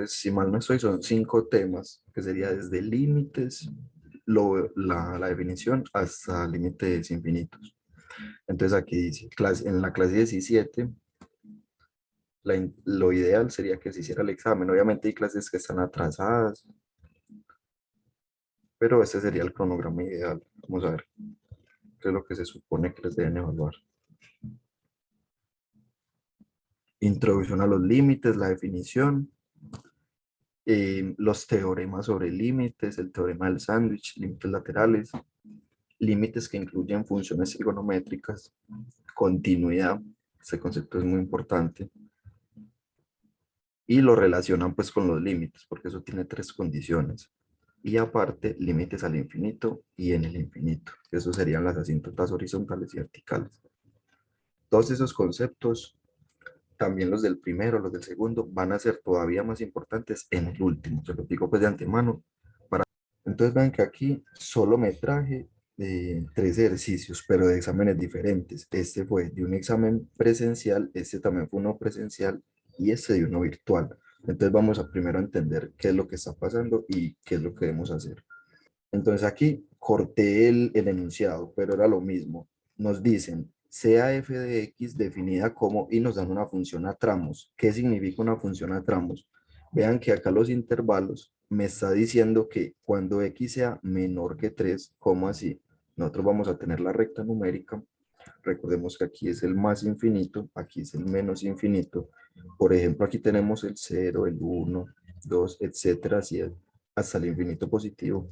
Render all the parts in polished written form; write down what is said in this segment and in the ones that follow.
Entonces, si mal no estoy, son 5 temas, que sería desde límites, la definición, hasta límites infinitos. Entonces aquí dice, en la clase 17, lo ideal sería que se hiciera el examen. Obviamente hay clases que están atrasadas, pero este sería el cronograma ideal. Vamos a ver qué es lo que se supone que les deben evaluar. Introducción a los límites, la definición, los teoremas sobre límites, el teorema del sándwich, límites laterales, límites que incluyen funciones trigonométricas, continuidad, este concepto es muy importante, y lo relacionan pues con los límites, porque eso tiene 3 condiciones. Y aparte, límites al infinito y en el infinito. Eso serían las asíntotas horizontales y verticales. Todos esos conceptos, también los del primero, los del segundo, van a ser todavía más importantes en el último. Se lo digo pues de antemano. Entonces vean que aquí solo me traje 3 ejercicios, pero de exámenes diferentes. Este fue de un examen presencial, este también fue uno presencial y este de uno virtual. Entonces vamos a primero entender qué es lo que está pasando y qué es lo que debemos hacer. Entonces aquí corté el enunciado, pero era lo mismo. Nos dicen, sea f de x definida como, y nos dan una función a tramos. ¿Qué significa una función a tramos? Vean que acá los intervalos me está diciendo que cuando x sea menor que 3, ¿cómo así? Nosotros vamos a tener la recta numérica. Recordemos que aquí es el más infinito, aquí es el menos infinito. Por ejemplo, aquí tenemos el 0, el 1, 2, etcétera, así hasta el infinito positivo.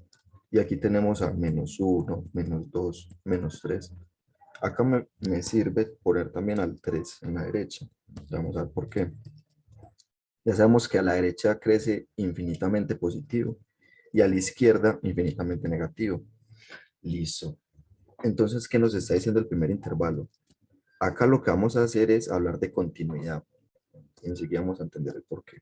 Y aquí tenemos a menos 1, menos 2, menos 3. Acá me sirve poner también al 3 en la derecha. Vamos a ver por qué. Ya sabemos que a la derecha crece infinitamente positivo y a la izquierda infinitamente negativo. Listo. Entonces, ¿qué nos está diciendo el primer intervalo? Acá lo que vamos a hacer es hablar de continuidad. Enseguida vamos a entender el por qué.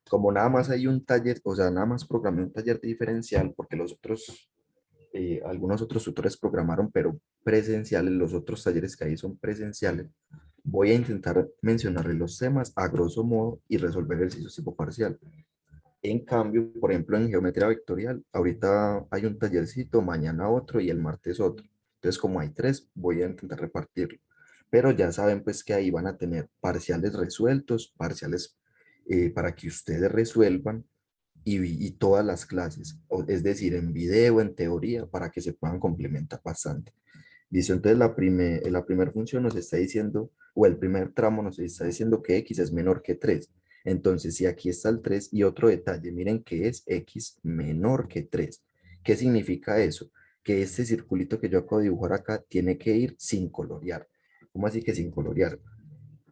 Como nada más hay un taller, o sea, nada más programé un taller diferencial, porque los otros, algunos otros tutores programaron, pero presenciales, los otros talleres que hay son presenciales. Voy a intentar mencionarles los temas a grosso modo y resolver el ejercicio tipo parcial. En cambio, por ejemplo, en geometría vectorial, ahorita hay un tallercito, mañana otro y el martes otro. Entonces, como hay 3, voy a intentar repartirlo. Pero ya saben pues que ahí van a tener parciales resueltos, parciales para que ustedes resuelvan y todas las clases, es decir, en video, en teoría, para que se puedan complementar bastante. Listo, entonces la primera función nos está diciendo, o el primer tramo nos está diciendo que x es menor que 3. Entonces, si aquí está el 3 y otro detalle, miren que es x menor que 3. ¿Qué significa eso? Que este circulito que yo acabo de dibujar acá tiene que ir sin colorear. ¿Cómo así que sin colorear?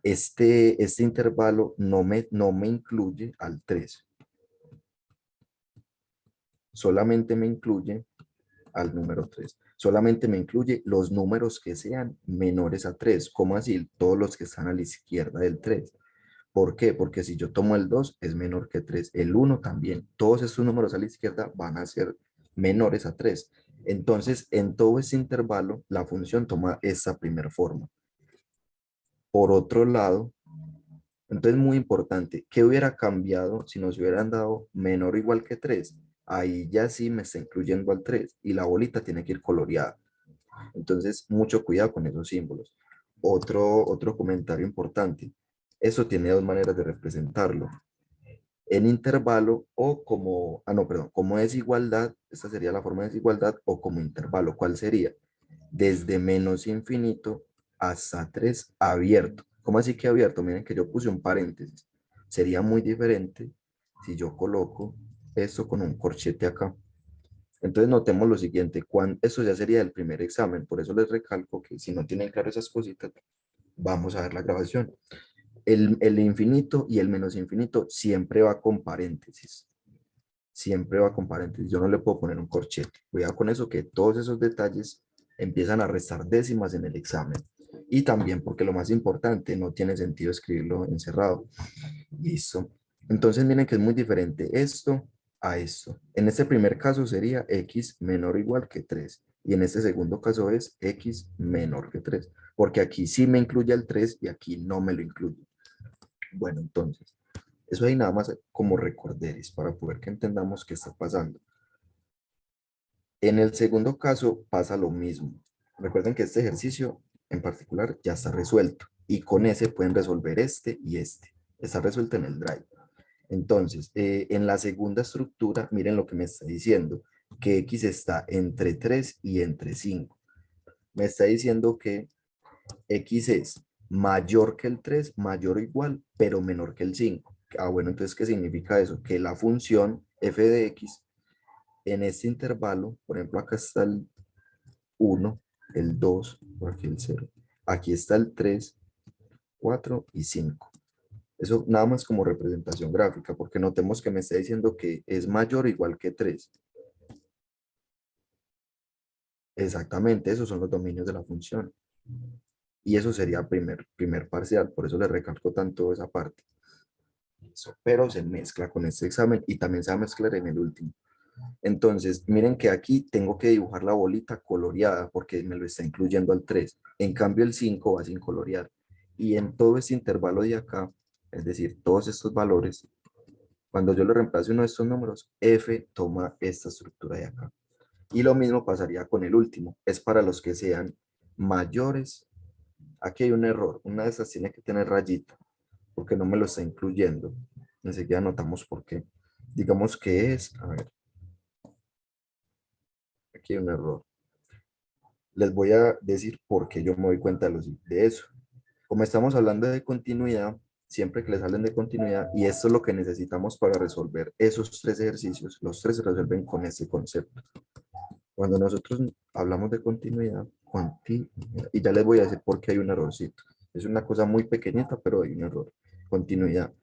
Este intervalo no me incluye al 3, solamente me incluye al número 3. Solamente me incluye los números que sean menores a 3. ¿Cómo así? Todos los que están a la izquierda del 3. ¿Por qué? Porque si yo tomo el 2 es menor que 3. El 1 también. Todos estos números a la izquierda van a ser menores a 3. Entonces, en todo este intervalo, la función toma esta primera forma. Por otro lado, entonces muy importante, ¿qué hubiera cambiado si nos hubieran dado menor o igual que 3? Ahí ya sí me está incluyendo al 3 y la bolita tiene que ir coloreada. Entonces, mucho cuidado con esos símbolos. Otro comentario importante. Eso tiene 2 maneras de representarlo. En intervalo o como, no, perdón, como desigualdad, esta sería la forma de desigualdad, o como intervalo. ¿Cuál sería? Desde menos infinito hasta 3 abierto. ¿Cómo así que abierto? Miren que yo puse un paréntesis. Sería muy diferente si yo coloco esto con un corchete acá. Entonces notemos lo siguiente, eso ya sería el primer examen, por eso les recalco que si no tienen claro esas cositas, vamos a ver la grabación. El infinito y el menos infinito siempre va con paréntesis, siempre va con paréntesis, yo no le puedo poner un corchete. Cuidado con eso, que todos esos detalles empiezan a restar décimas en el examen. Y también porque lo más importante, no tiene sentido escribirlo encerrado. Listo. Entonces miren que es muy diferente esto a esto. En este primer caso sería x menor o igual que 3. Y en este segundo caso es x menor que 3, porque aquí sí me incluye el 3 y aquí no me lo incluye. Bueno, entonces, eso ahí nada más como recorderis para poder que entendamos qué está pasando. En el segundo caso pasa lo mismo. Recuerden que este ejercicio en particular ya está resuelto y con ese pueden resolver este y este. Está resuelto en el Drive. Entonces, en la segunda estructura, miren lo que me está diciendo, que x está entre 3 y entre 5. Me está diciendo que x es mayor que el 3, mayor o igual, pero menor que el 5. Ah, bueno, entonces, ¿qué significa eso? Que la función f de x en este intervalo, por ejemplo, acá está el 1, el 2, por aquí el 0. Aquí está el 3, 4 y 5. Eso nada más como representación gráfica, porque notemos que me está diciendo que es mayor o igual que 3. Exactamente, esos son los dominios de la función. Y eso sería primer parcial, por eso le recalco tanto esa parte. Eso, pero se mezcla con este examen y también se va a mezclar en el último. Entonces, miren que aquí tengo que dibujar la bolita coloreada porque me lo está incluyendo al 3. En cambio, el 5 va sin colorear. Y en todo este intervalo de acá, es decir, todos estos valores, cuando yo lo reemplace uno de estos números, f toma esta estructura de acá. Y lo mismo pasaría con el último. Es para los que sean mayores. Aquí hay un error. Una de estas tiene que tener rayita porque no me lo está incluyendo. Enseguida notamos por qué. Digamos que es, a ver, aquí hay un error. Les voy a decir por qué yo me doy cuenta de eso. Como estamos hablando de continuidad, siempre que les hablen de continuidad, y esto es lo que necesitamos para resolver esos tres ejercicios, los tres se resuelven con este concepto. Cuando nosotros hablamos de continuidad, y ya les voy a decir por qué hay un errorcito. Es una cosa muy pequeñita, pero hay un error. Continuidad.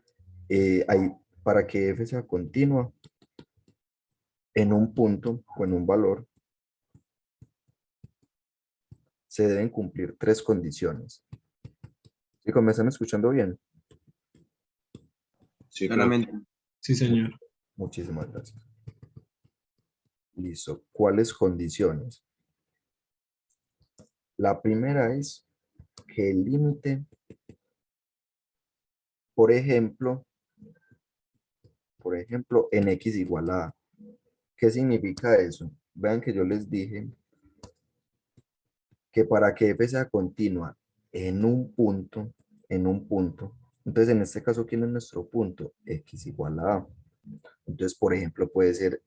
Para que f sea continua en un punto o en un valor, se deben cumplir tres condiciones. ¿Sí, me están escuchando bien? Sí, claramente. Sí, señor. Muchísimas gracias. Listo. ¿Cuáles condiciones? La primera es que el límite, por ejemplo, en x igual a a. ¿Qué significa eso? Vean que yo les dije que para que f sea continua en un punto, entonces en este caso, ¿quién es nuestro punto? X igual a A. Entonces, por ejemplo, puede ser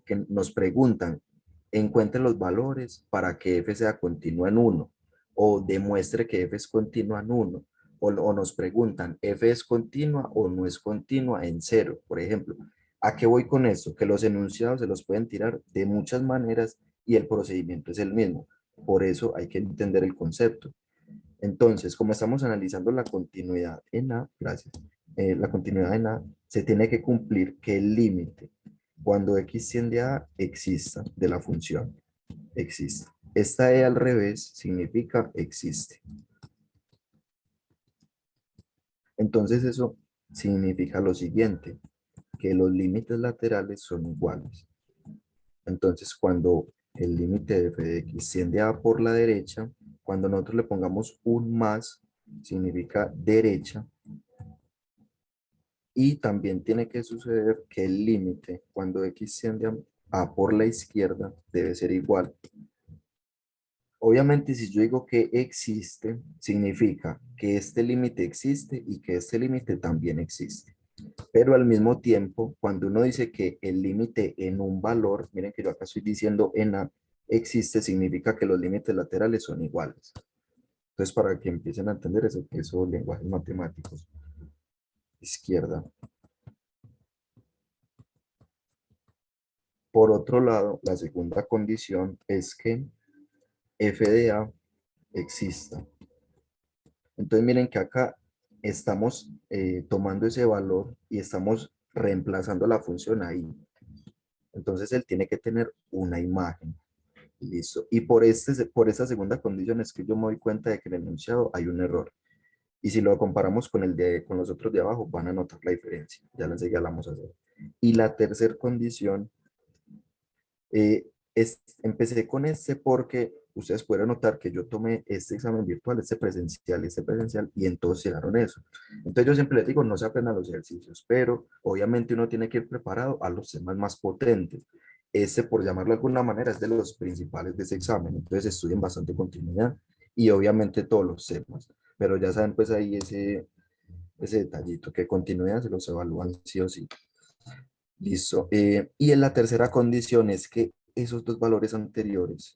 que nos preguntan, encuentre los valores para que f sea continua en 1, o demuestre que f es continua en 1, o nos preguntan, f es continua o no es continua en 0, por ejemplo. ¿A qué voy con esto? Que los enunciados se los pueden tirar de muchas maneras y el procedimiento es el mismo. Por eso hay que entender el concepto. Entonces, como estamos analizando la continuidad en A, gracias, la continuidad en A, se tiene que cumplir que el límite, cuando x tiende a A, exista, de la función, exista. Esta E al revés significa existe. Entonces, eso significa lo siguiente, que los límites laterales son iguales. Entonces, cuando el límite de f de x tiende a por la derecha, cuando nosotros le pongamos un más, significa derecha. Y también tiene que suceder que el límite, cuando x tiende a por la izquierda, debe ser igual. Obviamente, si yo digo que existe, significa que este límite existe y que este límite también existe. Pero al mismo tiempo, cuando uno dice que el límite en un valor, miren que yo acá estoy diciendo en A, existe, significa que los límites laterales son iguales. Entonces, para que empiecen a entender esos lenguajes matemáticos. Izquierda. Por otro lado, la segunda condición es que f de A exista. Entonces, miren que acá estamos tomando ese valor y estamos reemplazando la función ahí. Entonces, él tiene que tener una imagen. Listo. Y por esta segunda condición es que yo me doy cuenta de que en el enunciado hay un error. Y si lo comparamos con los otros de abajo, van a notar la diferencia. Ya la vamos a hacer. Y la tercera condición, Empecé con este porque ustedes pueden notar que yo tomé este examen virtual, este presencial, y entonces llegaron eso. Entonces yo siempre les digo, no se aprendan los ejercicios, pero obviamente uno tiene que ir preparado a los temas más potentes. Este, por llamarlo de alguna manera, es de los principales de ese examen. Entonces estudien bastante continuidad y obviamente todos los temas. Pero ya saben, pues ahí ese detallito, que continuidad se los evalúan sí o sí. Listo. Y en la tercera condición es que esos dos valores anteriores,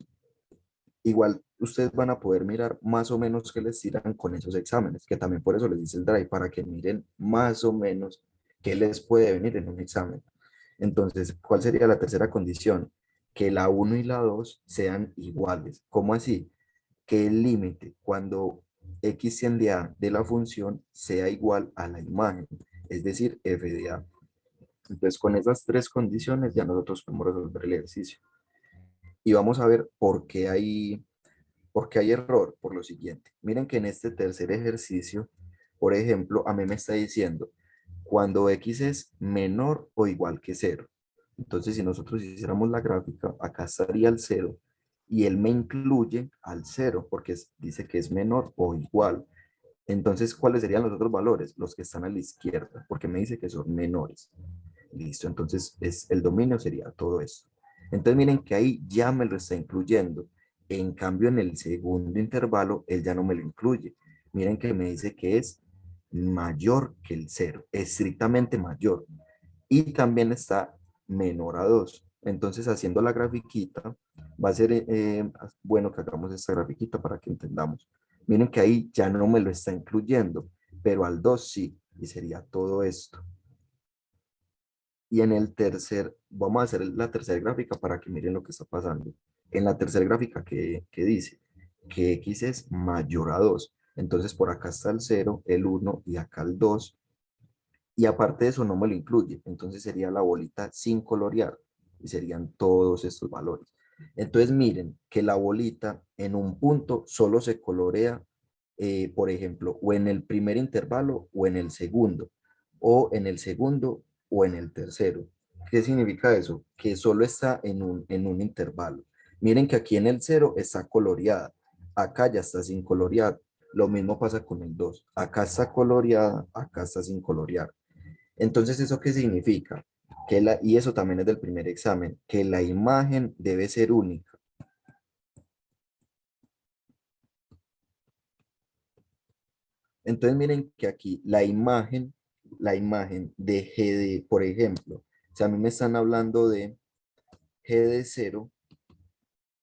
igual ustedes van a poder mirar más o menos qué les tiran con esos exámenes, que también por eso les dice el drive, para que miren más o menos qué les puede venir en un examen. Entonces, ¿cuál sería la tercera condición? Que la uno y la 2 sean iguales. ¿Cómo así? Que el límite cuando x tiende a de la función sea igual a la imagen, es decir, f de a. Entonces, con esas tres condiciones ya nosotros podemos resolver el ejercicio. Y vamos a ver por qué hay error, por lo siguiente. Miren que en este tercer ejercicio, por ejemplo, a mí me está diciendo cuando x es menor o igual que cero. Entonces, si nosotros hiciéramos la gráfica, acá estaría el cero y él me incluye al cero porque dice que es menor o igual. Entonces, ¿cuáles serían los otros valores? Los que están a la izquierda, porque me dice que son menores. Listo, entonces el dominio sería todo esto. Entonces miren que ahí ya me lo está incluyendo. En cambio, en el segundo intervalo, él ya no me lo incluye. Miren que me dice que es mayor que el cero, estrictamente mayor. Y también está menor a 2. Entonces, haciendo la grafiquita, va a ser bueno que hagamos esta grafiquita para que entendamos. Miren que ahí ya no me lo está incluyendo, pero al 2 sí, y sería todo esto. Y en el tercer, vamos a hacer la tercera gráfica para que miren lo que está pasando. En la tercera gráfica que dice que x es mayor a 2. Entonces por acá está el cero, el uno y acá el 2. Y aparte de eso no me lo incluye. Entonces sería la bolita sin colorear. Y serían todos estos valores. Entonces miren que la bolita en un punto solo se colorea, por ejemplo, o en el primer intervalo o en el segundo. O en el segundo o en el tercero. ¿Qué significa eso? Que solo está en un intervalo. Miren que aquí en el cero está coloreada. Acá ya está sin colorear. Lo mismo pasa con el 2. Acá está coloreada, acá está sin colorear. Entonces, ¿eso qué significa? Y eso también es del primer examen, que la imagen debe ser única. Entonces, miren que aquí la imagen de GD, por ejemplo, si a mí me están hablando de G de 0,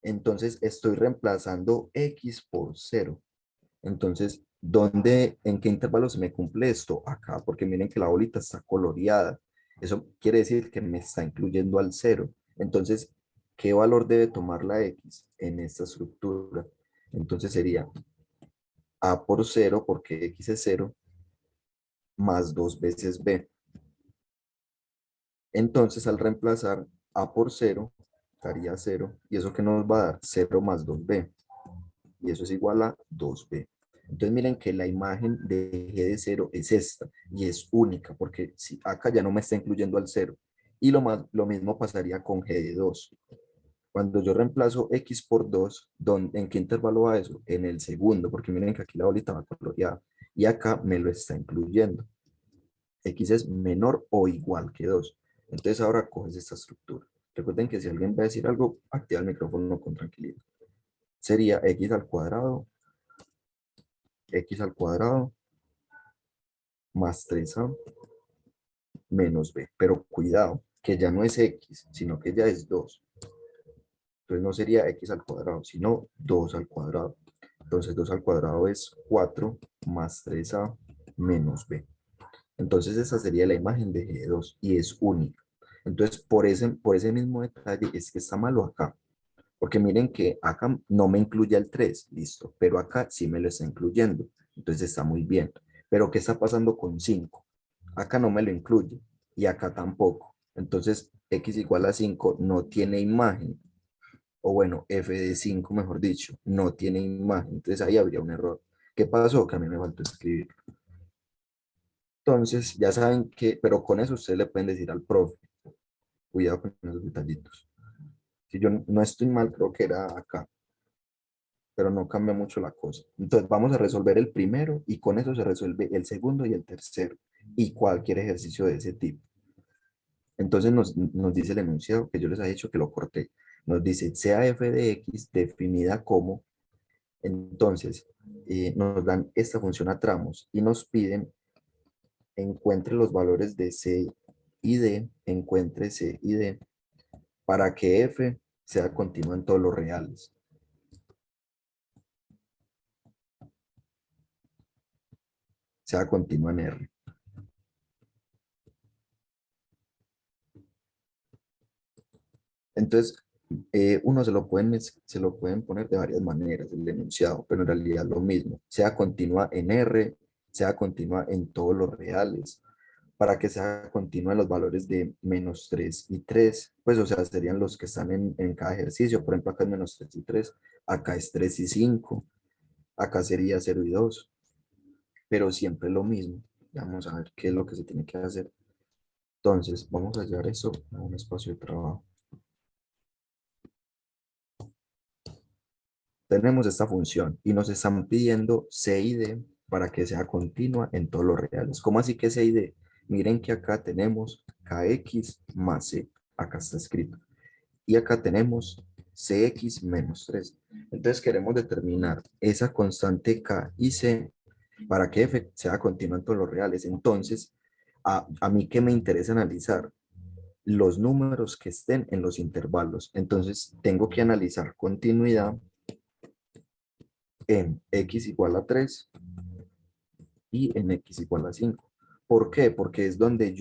entonces estoy reemplazando X por 0. Entonces, en qué intervalo se me cumple esto? Acá, porque miren que la bolita está coloreada. Eso quiere decir que me está incluyendo al cero. Entonces, ¿qué valor debe tomar la X en esta estructura? Entonces sería A por cero, porque X es cero, más 2 veces B. Entonces, al reemplazar A por cero, daría cero. ¿Y eso que nos va a dar? Cero más 2B. Y eso es igual a 2b. Entonces miren que la imagen de G de 0 es esta y es única porque si acá ya no me está incluyendo al 0. Y lo mismo pasaría con G de 2. Cuando yo reemplazo X por 2, ¿en qué intervalo va eso? En el segundo, porque miren que aquí la bolita va coloreada y acá me lo está incluyendo. X es menor o igual que 2. Entonces ahora coges esta estructura. Recuerden que si alguien va a decir algo, activa el micrófono con tranquilidad. Sería X al cuadrado, X al cuadrado más 3a menos b. Pero cuidado, que ya no es x, sino que ya es 2. Entonces no sería x al cuadrado, sino 2 al cuadrado. Entonces 2 al cuadrado es 4 más 3a menos b. Entonces esa sería la imagen de G2 y es única. Entonces por ese mismo detalle es que está malo acá. Porque miren que acá no me incluye el 3, listo, pero acá sí me lo está incluyendo. Entonces está muy bien. Pero ¿qué está pasando con 5? Acá no me lo incluye y acá tampoco. Entonces x igual a 5 no tiene imagen. O bueno, f de 5 mejor dicho, no tiene imagen. Entonces ahí habría un error. ¿Qué pasó? Que a mí me faltó escribir. Entonces ya saben que, pero con eso ustedes le pueden decir al profe, cuidado con esos detallitos. Si yo no estoy mal, creo que era acá, pero no cambia mucho la cosa. Entonces vamos a resolver el primero y con eso se resuelve el segundo y el tercero y cualquier ejercicio de ese tipo. Entonces nos dice el enunciado que yo les he dicho que lo corté. Nos dice, sea f de x definida como, entonces nos dan esta función a tramos y nos piden encuentre los valores de c y d, encuentre c y d, para que f sea continua en todos los reales. Sea continua en R. Entonces, uno se lo pueden poner de varias maneras, el enunciado, pero en realidad es lo mismo. Sea continua en R, sea continua en todos los reales. Para que sea continua en los valores de -3 y 3, pues o sea, serían los que están en cada ejercicio. Por ejemplo, acá es -3 y 3, acá es 3 y 5, acá sería 0 y 2, pero siempre lo mismo. Vamos a ver qué es lo que se tiene que hacer. Entonces, vamos a llevar eso a un espacio de trabajo. Tenemos esta función y nos están pidiendo C y D para que sea continua en todos los reales. ¿Cómo así que C y D? Miren que acá tenemos KX más C. Acá está escrito. Y acá tenemos CX menos 3. Entonces queremos determinar esa constante K y C para que F sea continua en todos los reales. Entonces, a mí que me interesa analizar los números que estén en los intervalos. Entonces, tengo que analizar continuidad en x igual a 3 y en x igual a 5. ¿Por qué? Porque es donde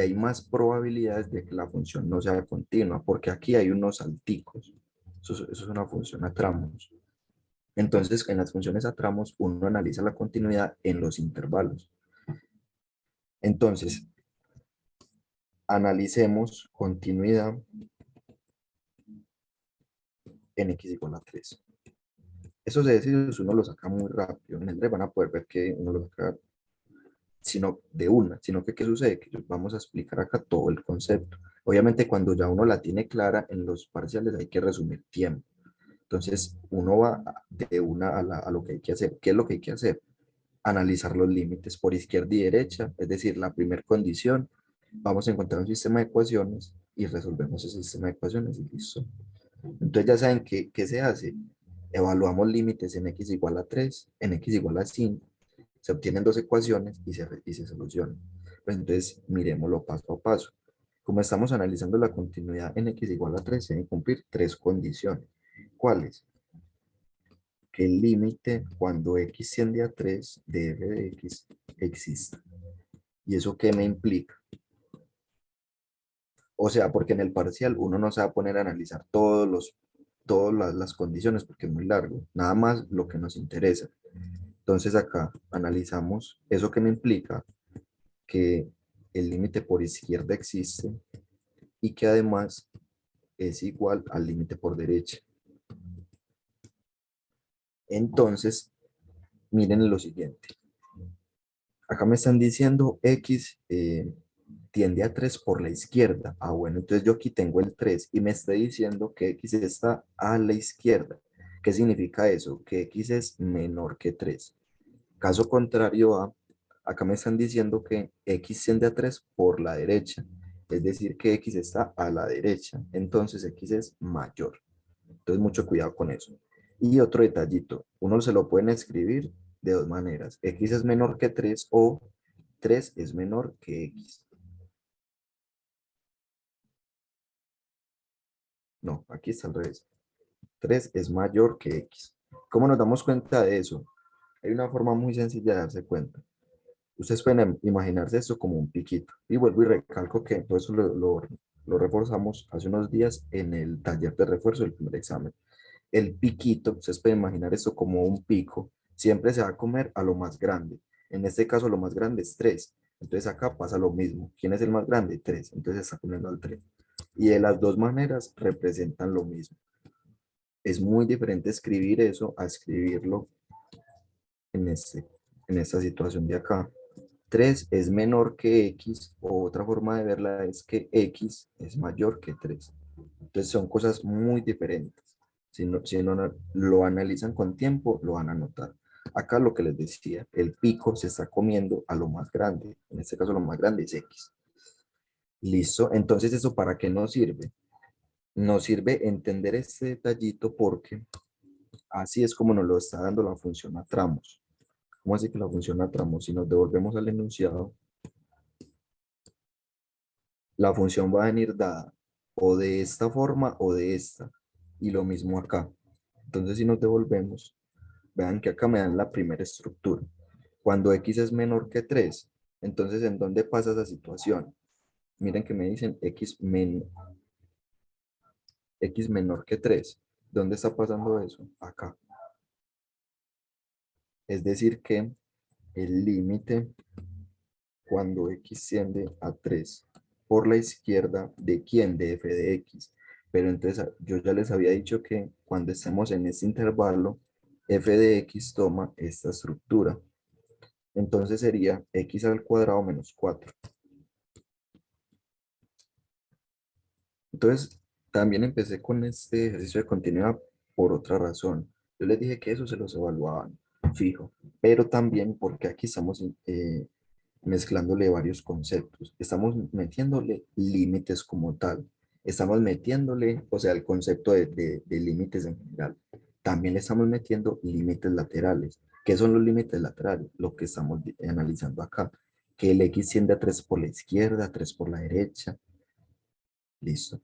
hay más probabilidades de que la función no sea continua, porque aquí hay unos salticos. Eso es una función a tramos. Entonces, en las funciones a tramos, uno analiza la continuidad en los intervalos. Entonces, analicemos continuidad en x igual a 3. Esos ejercicios uno los saca muy rápido. En el van a poder ver que uno los saca sino de una, sino que ¿qué sucede? Que vamos a explicar acá todo el concepto. Obviamente cuando ya uno la tiene clara en los parciales hay que resumir tiempo. Entonces uno va de una a lo que hay que hacer. ¿Qué es lo que hay que hacer? Analizar los límites por izquierda y derecha, es decir, la primera condición, vamos a encontrar un sistema de ecuaciones y resolvemos ese sistema de ecuaciones y listo. Entonces ya saben qué se hace. Evaluamos límites en x igual a 3, en x igual a 5, se obtienen dos ecuaciones y se solucionan. Pues entonces, miremoslo paso a paso. Como estamos analizando la continuidad en x igual a 3, se deben cumplir tres condiciones. ¿Cuáles? Que el límite cuando x tiende a 3 de f de x exista. ¿Y eso qué me implica? O sea, porque en el parcial uno no se va a poner a analizar todas las condiciones porque es muy largo. Nada más lo que nos interesa. Entonces acá analizamos eso que me implica que el límite por izquierda existe y que además es igual al límite por derecha. Entonces, miren lo siguiente. Acá me están diciendo x tiende a 3 por la izquierda. Ah, bueno, entonces yo aquí tengo el 3 y me está diciendo que x está a la izquierda. ¿Qué significa eso? Que x es menor que 3. Caso contrario a, acá me están diciendo que x tiende a 3 por la derecha. Es decir, que x está a la derecha. Entonces x es mayor. Entonces mucho cuidado con eso. Y otro detallito, uno se lo pueden escribir de dos maneras. X es menor que 3 o 3 es menor que X. No, aquí está al revés. 3 es mayor que X. ¿Cómo nos damos cuenta de eso? Hay una forma muy sencilla de darse cuenta. Ustedes pueden imaginarse esto como un piquito. Y vuelvo y recalco que todo eso lo reforzamos hace unos días en el taller de refuerzo del primer examen. El piquito, ustedes pueden imaginar esto como un pico, siempre se va a comer a lo más grande. En este caso, lo más grande es 3. Entonces acá pasa lo mismo. ¿Quién es el más grande? 3. Entonces está comiendo al 3. Y de las dos maneras representan lo mismo. Es muy diferente escribir eso a escribirlo en, en esta situación de acá. 3 es menor que X, o otra forma de verla es que X es mayor que 3. Entonces son cosas muy diferentes. Si no lo analizan con tiempo, lo van a notar. Acá lo que les decía, el pico se está comiendo a lo más grande. En este caso lo más grande es X. Listo. Entonces, ¿eso para qué nos sirve? Nos sirve entender este detallito porque así es como nos lo está dando la función a tramos. ¿Cómo así que la función a tramos? Si nos devolvemos al enunciado, la función va a venir dada o de esta forma o de esta. Y lo mismo acá. Entonces, si nos devolvemos, vean que acá me dan la primera estructura. Cuando x es menor que 3, entonces, ¿en dónde pasa esa situación? Miren que me dicen x menor que 3. ¿Dónde está pasando eso? Acá. Es decir que el límite cuando x tiende a 3 por la izquierda, ¿de quién? De f de x. Pero entonces yo ya les había dicho que cuando estemos en este intervalo, f de x toma esta estructura. Entonces sería x al cuadrado menos 4. Entonces, también empecé con este ejercicio de continuidad por otra razón. Yo les dije que eso se los evaluaban fijo, pero también porque aquí estamos mezclándole varios conceptos. Estamos metiéndole límites como tal. Estamos metiéndole, o sea, el concepto de límites en general. También le estamos metiendo límites laterales. ¿Qué son los límites laterales? Lo que estamos analizando acá. Que el x tiende a 3 por la izquierda, 3 por la derecha. Listo.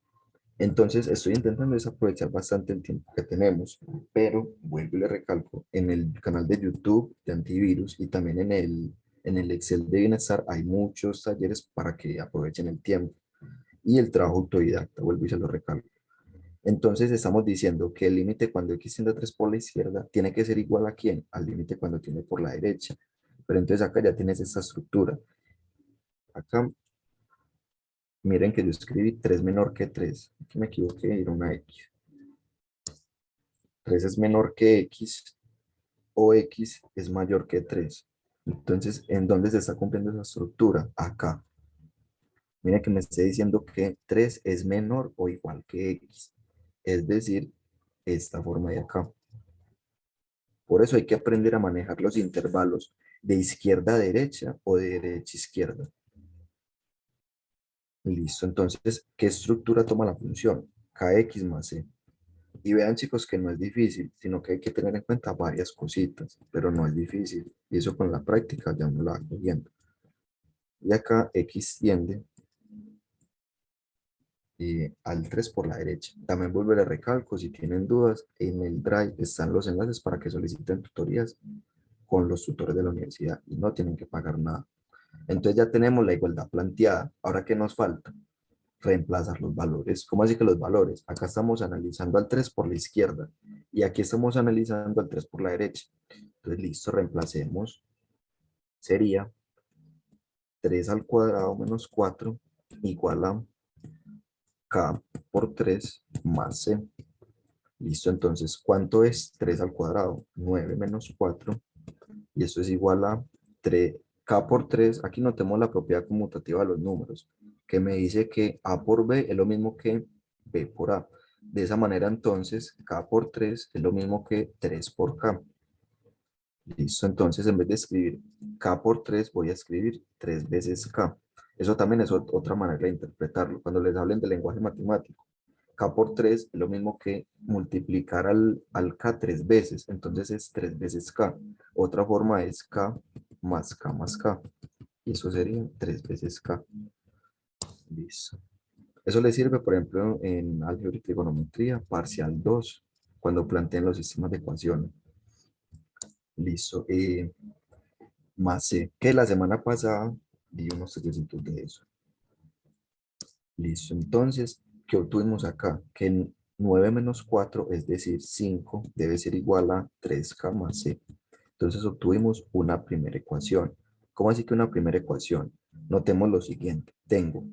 Entonces, estoy intentando desaprovechar bastante el tiempo que tenemos, pero vuelvo y le recalco, en el canal de YouTube de antivirus y también en el Excel de bienestar hay muchos talleres para que aprovechen el tiempo y el trabajo autodidacta, vuelvo y se lo recalco. Entonces, estamos diciendo que el límite cuando x tiende a 3 por la izquierda tiene que ser igual a quién? Al límite cuando tiene por la derecha. Pero entonces acá ya tienes esta estructura. Acá, miren que yo escribí 3 menor que 3. Aquí me equivoqué, era una x. 3 es menor que x o x es mayor que 3. Entonces, ¿en dónde se está cumpliendo esa estructura? Acá. Mira que me esté diciendo que 3 es menor o igual que x. Es decir, esta forma de acá. Por eso hay que aprender a manejar los intervalos de izquierda a derecha o de derecha a izquierda. Listo. Entonces, ¿qué estructura toma la función? Kx más c. Y vean, chicos, que no es difícil, sino que hay que tener en cuenta varias cositas, pero no es difícil. Y eso con la práctica ya no la va viendo. Y acá x tiende al 3 por la derecha. También vuelvo a recalco, si tienen dudas, en el Drive están los enlaces para que soliciten tutorías con los tutores de la universidad y no tienen que pagar nada. Entonces ya tenemos la igualdad planteada. Ahora, ¿qué nos falta? Reemplazar los valores. ¿Cómo así que los valores? Acá estamos analizando al 3 por la izquierda y aquí estamos analizando al 3 por la derecha. Entonces, listo, reemplacemos. Sería 3 al cuadrado menos 4 igual a k por 3 más c. Listo, entonces, ¿cuánto es 3 al cuadrado? 9 menos 4 y esto es igual a 3, k por 3. Aquí notemos la propiedad conmutativa de los números, que me dice que a por b es lo mismo que b por a. De esa manera, entonces, k por 3 es lo mismo que 3 por k. Listo, entonces en vez de escribir k por 3 voy a escribir 3 veces k. Eso también es otra manera de interpretarlo. Cuando les hablen de lenguaje matemático, k por 3 es lo mismo que multiplicar al k 3 veces. Entonces es 3 veces k. Otra forma es k más k más k. Y eso sería 3 veces k. Listo. Eso le sirve, por ejemplo, en álgebra y trigonometría, parcial 2 cuando plantean los sistemas de ecuaciones. Listo. Más C, que la semana pasada di unos ejercicios de eso. Listo, entonces, ¿qué obtuvimos acá? Que 9 menos 4, es decir, 5, debe ser igual a 3K más C. Entonces obtuvimos una primera ecuación. ¿Cómo así que una primera ecuación? Notemos lo siguiente. Tengo,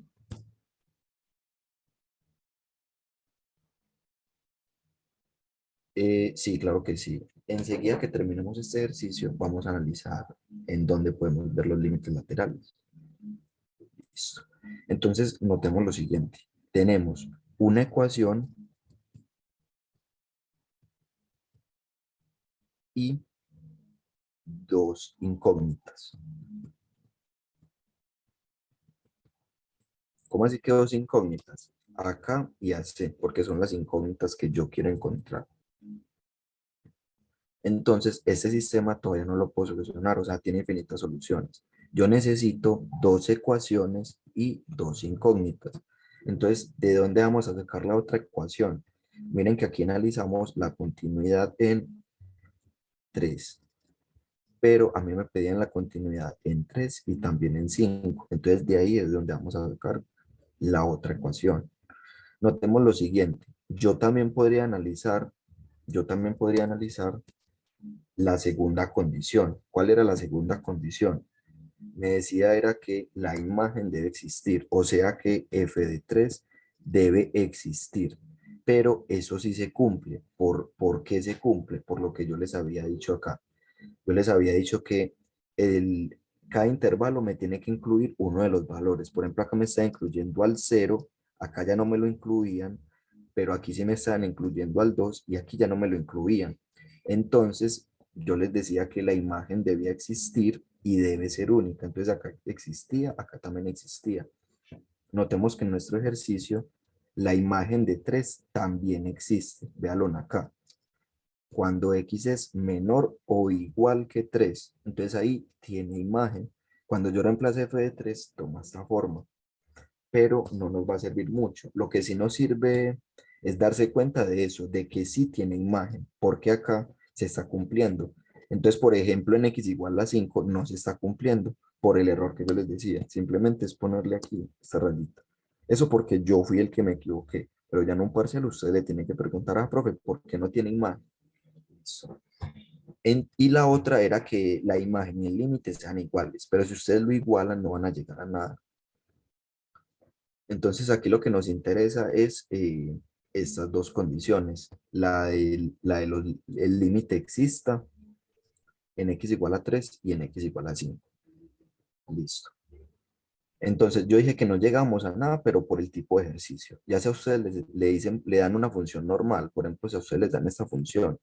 sí, claro que sí. Enseguida que terminemos este ejercicio, vamos a analizar en dónde podemos ver los límites laterales. Listo. Entonces, notemos lo siguiente. Tenemos una ecuación y dos incógnitas. ¿Cómo así que dos incógnitas? Acá y AC, porque son las incógnitas que yo quiero encontrar. Entonces, este sistema todavía no lo puedo solucionar, o sea, tiene infinitas soluciones. Yo necesito dos ecuaciones y dos incógnitas. Entonces, ¿de dónde vamos a sacar la otra ecuación? Miren que aquí analizamos la continuidad en 3, pero a mí me pedían la continuidad en 3 y también en 5. Entonces, de ahí es donde vamos a sacar la otra ecuación. Notemos lo siguiente, yo también podría analizar la segunda condición. ¿Cuál era la segunda condición? Me decía era que la imagen debe existir, o sea que f de 3 debe existir, pero eso sí se cumple. ¿Por qué se cumple? Por lo que yo les había dicho acá. Yo les había dicho que el, cada intervalo me tiene que incluir uno de los valores. Por ejemplo, acá me está incluyendo al 0, acá ya no me lo incluían, pero aquí sí me están incluyendo al 2 y aquí ya no me lo incluían. Entonces, yo les decía que la imagen debía existir y debe ser única. Entonces, acá existía, acá también existía. Notemos que en nuestro ejercicio, la imagen de 3 también existe. Véalo acá cuando x es menor o igual que 3. Entonces ahí tiene imagen. Cuando yo reemplace f de 3, toma esta forma. Pero no nos va a servir mucho. Lo que sí nos sirve es darse cuenta de eso, de que sí tiene imagen, porque acá se está cumpliendo. Entonces, por ejemplo, en x igual a 5 no se está cumpliendo por el error que yo les decía. Simplemente es ponerle aquí esta rayita. Eso porque yo fui el que me equivoqué. Pero ya en un parcial usted le tiene que preguntar a profe, ¿por qué no tiene imagen? Y la otra era que la imagen y el límite sean iguales, pero si ustedes lo igualan no van a llegar a nada. Entonces aquí lo que nos interesa es estas dos condiciones, el límite exista en x igual a 3 y en x igual a 5. Listo. Entonces yo dije que no llegamos a nada, pero por el tipo de ejercicio. Ya sea ustedes le dicen, le dan una función normal, por ejemplo, si a ustedes les dan esta función,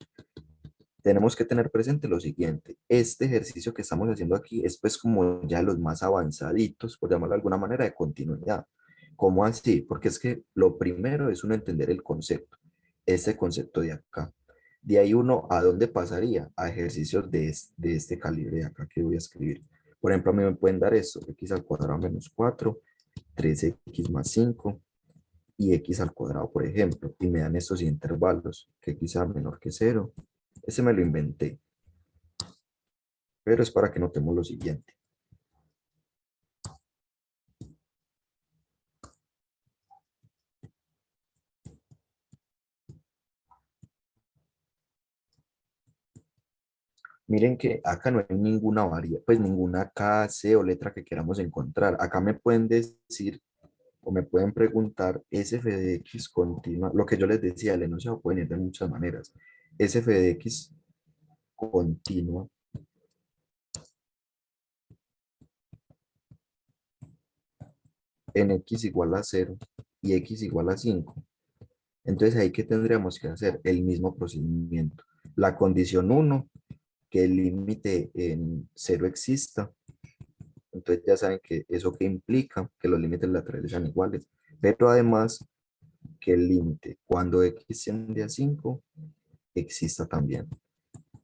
tenemos que tener presente lo siguiente. Este ejercicio que estamos haciendo aquí es pues como ya los más avanzaditos, por llamarlo de alguna manera, de continuidad. ¿Cómo así? Porque es que lo primero es uno entender el concepto, ese concepto de acá. De ahí uno, ¿a dónde pasaría? A ejercicios de este calibre de acá que voy a escribir. Por ejemplo, a mí me pueden dar esto, x al cuadrado menos 4, 3x más 5 y x al cuadrado, por ejemplo, y me dan estos intervalos, que x sea menor que 0. Ese me lo inventé, pero es para que notemos lo siguiente. Miren que acá no hay ninguna variable, pues ninguna K, C o letra que queramos encontrar. Acá me pueden decir o me pueden preguntar S f de x continua, lo que yo les decía, el enunciado puede ir de muchas maneras. S f de x continua en x igual a 0 y x igual a 5. Entonces ahí, ¿qué tendríamos que hacer? El mismo procedimiento. La condición uno, que el límite en 0 exista. Entonces ya saben que eso que implica que los límites laterales sean iguales. Pero además que el límite cuando x tiende a 5 exista también.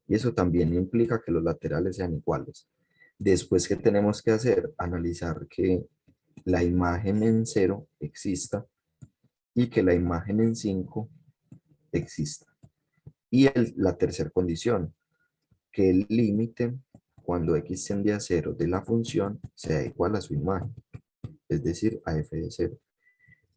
Y eso también implica que los laterales sean iguales. Después, ¿qué tenemos que hacer? Analizar que la imagen en 0 exista y que la imagen en 5 exista. Y la tercera condición, que el límite cuando x tiende a 0 de la función sea igual a su imagen, es decir, a f de 0.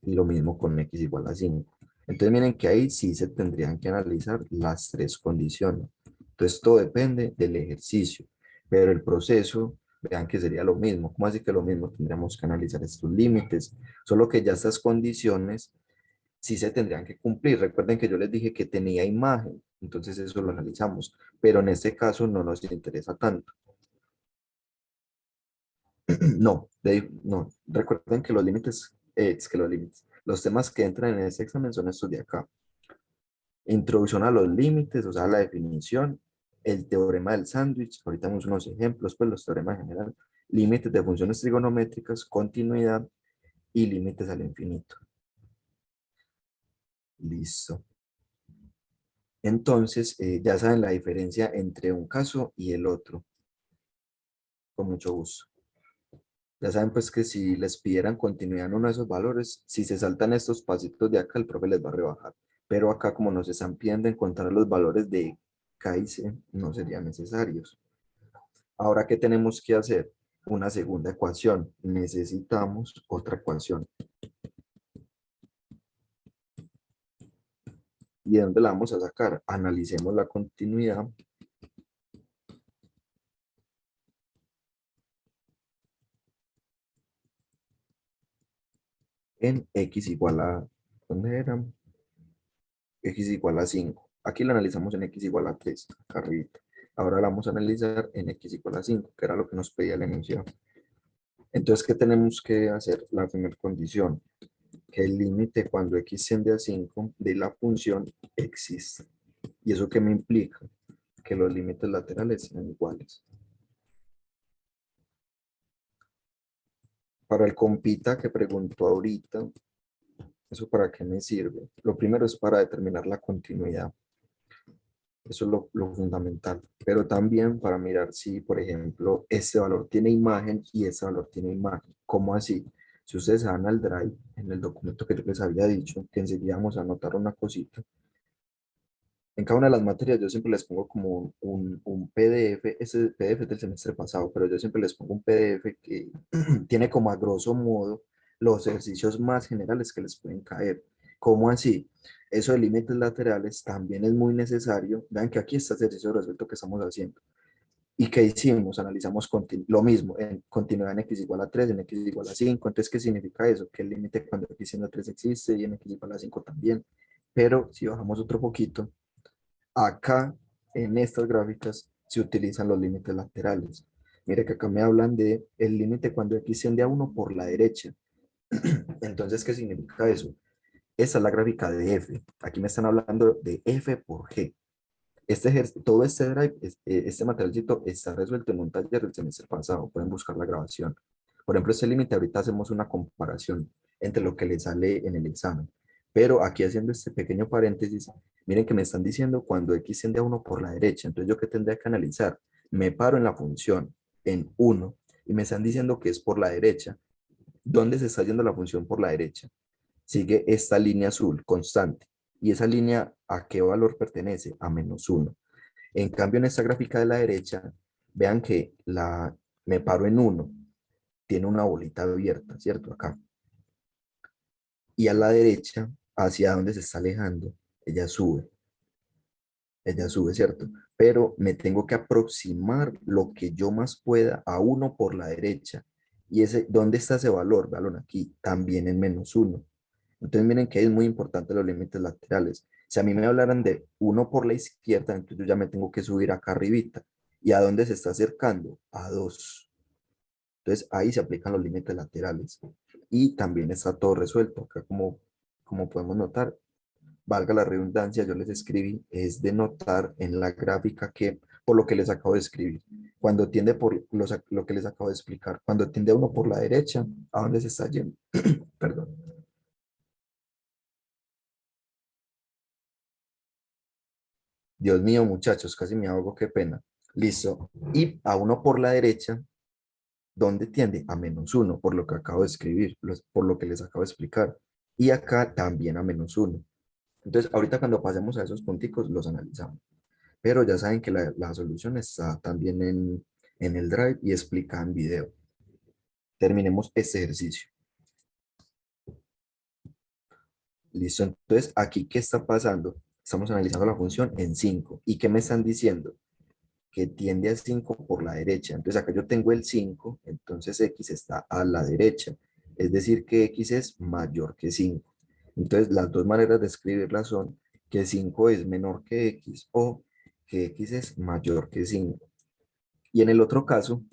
Y lo mismo con x igual a 5. Entonces miren que ahí sí se tendrían que analizar las tres condiciones. Entonces todo depende del ejercicio, pero el proceso, vean que sería lo mismo. ¿Cómo así que lo mismo? Tendríamos que analizar estos límites, solo que ya estas condiciones sí se tendrían que cumplir. Recuerden que yo les dije que tenía imagen, entonces eso lo analizamos, pero en este caso no nos interesa tanto. No, no, recuerden que los límites, Los temas que entran en este examen son estos de acá. Introducción a los límites, o sea, la definición, el teorema del sándwich, ahorita vemos unos ejemplos, pues los teoremas en general, límites de funciones trigonométricas, continuidad y límites al infinito. Listo. Entonces, ya saben la diferencia entre un caso y el otro. Con mucho gusto. Ya saben pues que si les pidieran continuidad en uno de esos valores, si se saltan estos pasitos de acá, el profe les va a rebajar. Pero acá como nos están pidiendo encontrar los valores de K y C, no serían necesarios. Ahora, ¿qué tenemos que hacer? Una segunda ecuación. Necesitamos otra ecuación. ¿Y de dónde la vamos a sacar? Analicemos la continuidad. En x igual a, ¿dónde era? X igual a 5. Aquí la analizamos en x igual a 3, acá arriba. Ahora la vamos a analizar en x igual a 5, que era lo que nos pedía el enunciado. Entonces, ¿qué tenemos que hacer? La primera condición, que el límite cuando x tiende a 5 de la función existe. ¿Y eso qué me implica? Que los límites laterales sean iguales. Para el compita que preguntó ahorita, ¿eso para qué me sirve? Lo primero es para determinar la continuidad. Eso es lo fundamental. Pero también para mirar si, por ejemplo, este valor tiene imagen y este valor tiene imagen. ¿Cómo así? Si ustedes van al Drive, en el documento que yo les había dicho, que enseguida vamos a anotar una cosita, en cada una de las materias yo siempre les pongo como un PDF, ese PDF es del semestre pasado, pero yo siempre les pongo un PDF que tiene como a grosso modo los ejercicios más generales que les pueden caer. ¿Cómo así? Eso de límites laterales también es muy necesario. Vean que aquí está el ejercicio resuelto que estamos haciendo. ¿Y qué hicimos? Analizamos lo mismo, en continuidad en x igual a 3, en x igual a 5. Entonces, ¿qué significa eso? Que el límite cuando x siendo 3 existe y en x igual a 5 también. Pero si bajamos otro poquito, acá, en estas gráficas, se utilizan los límites laterales. Mire que acá me hablan de el límite cuando x tiende a 1 por la derecha. Entonces, ¿qué significa eso? Esa es la gráfica de f. Aquí me están hablando de f por g. Todo este drive, este materialcito está resuelto en un taller del semestre pasado. Pueden buscar la grabación. Por ejemplo, este límite, ahorita hacemos una comparación entre lo que le sale en el examen. Pero aquí haciendo este pequeño paréntesis, miren que me están diciendo cuando x tiende a 1 por la derecha. Entonces, ¿yo qué tendría que analizar? Me paro en la función en 1 y me están diciendo que es por la derecha. ¿Dónde se está yendo la función por la derecha? Sigue esta línea azul constante. ¿Y esa línea a qué valor pertenece? A -1. En cambio, en esta gráfica de la derecha, vean que me paro en 1, tiene una bolita abierta, ¿cierto? Acá. Y a la derecha, hacia donde se está alejando, ella sube, ¿cierto? Pero me tengo que aproximar lo que yo más pueda a 1 por la derecha. ¿Y dónde está ese valor? Vean aquí, también en -1. Entonces miren que es muy importante los límites laterales. Si a mí me hablaran de 1 por la izquierda, entonces yo ya me tengo que subir acá arribita. ¿Y a dónde se está acercando? A 2. Entonces ahí se aplican los límites laterales. Y también está todo resuelto. Acá como podemos notar, valga la redundancia, yo les escribí, es de notar en la gráfica que, por lo que les acabo de escribir, cuando tiende por lo que les acabo de explicar, cuando tiende uno por la derecha, ¿a dónde se está yendo? Perdón. Dios mío, muchachos, casi me ahogo, qué pena. Listo. Y a uno por la derecha, ¿dónde tiende? A -1, por lo que acabo de escribir, por lo que les acabo de explicar. Y acá también a -1. Entonces, ahorita cuando pasemos a esos punticos, los analizamos. Pero ya saben que la solución está también en el Drive y explicada en video. Terminemos este ejercicio. Listo. Entonces, aquí, ¿qué está pasando? Estamos analizando la función en 5. ¿Y qué me están diciendo? Que tiende a 5 por la derecha. Entonces acá yo tengo el 5, entonces x está a la derecha. Es decir, que x es mayor que 5. Entonces las dos maneras de escribirla son que 5 es menor que x o que x es mayor que 5. Y en el otro caso,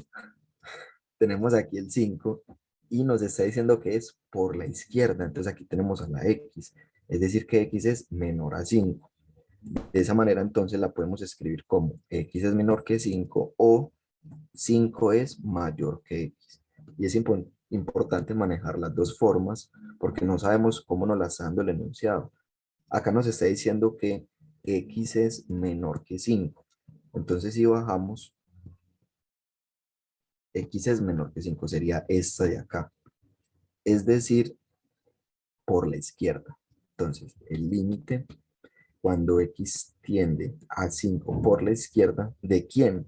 tenemos aquí el 5 y nos está diciendo que es por la izquierda. Entonces aquí tenemos a la x, es decir que x es menor a 5. De esa manera entonces la podemos escribir como x es menor que 5 o 5 es mayor que x. Y es importante manejar las dos formas porque no sabemos cómo nos la está dando el enunciado. Acá nos está diciendo que x es menor que 5. Entonces si bajamos, x es menor que 5 sería esta de acá. Es decir, por la izquierda. Entonces, el límite cuando x tiende a 5 por la izquierda, ¿de quién?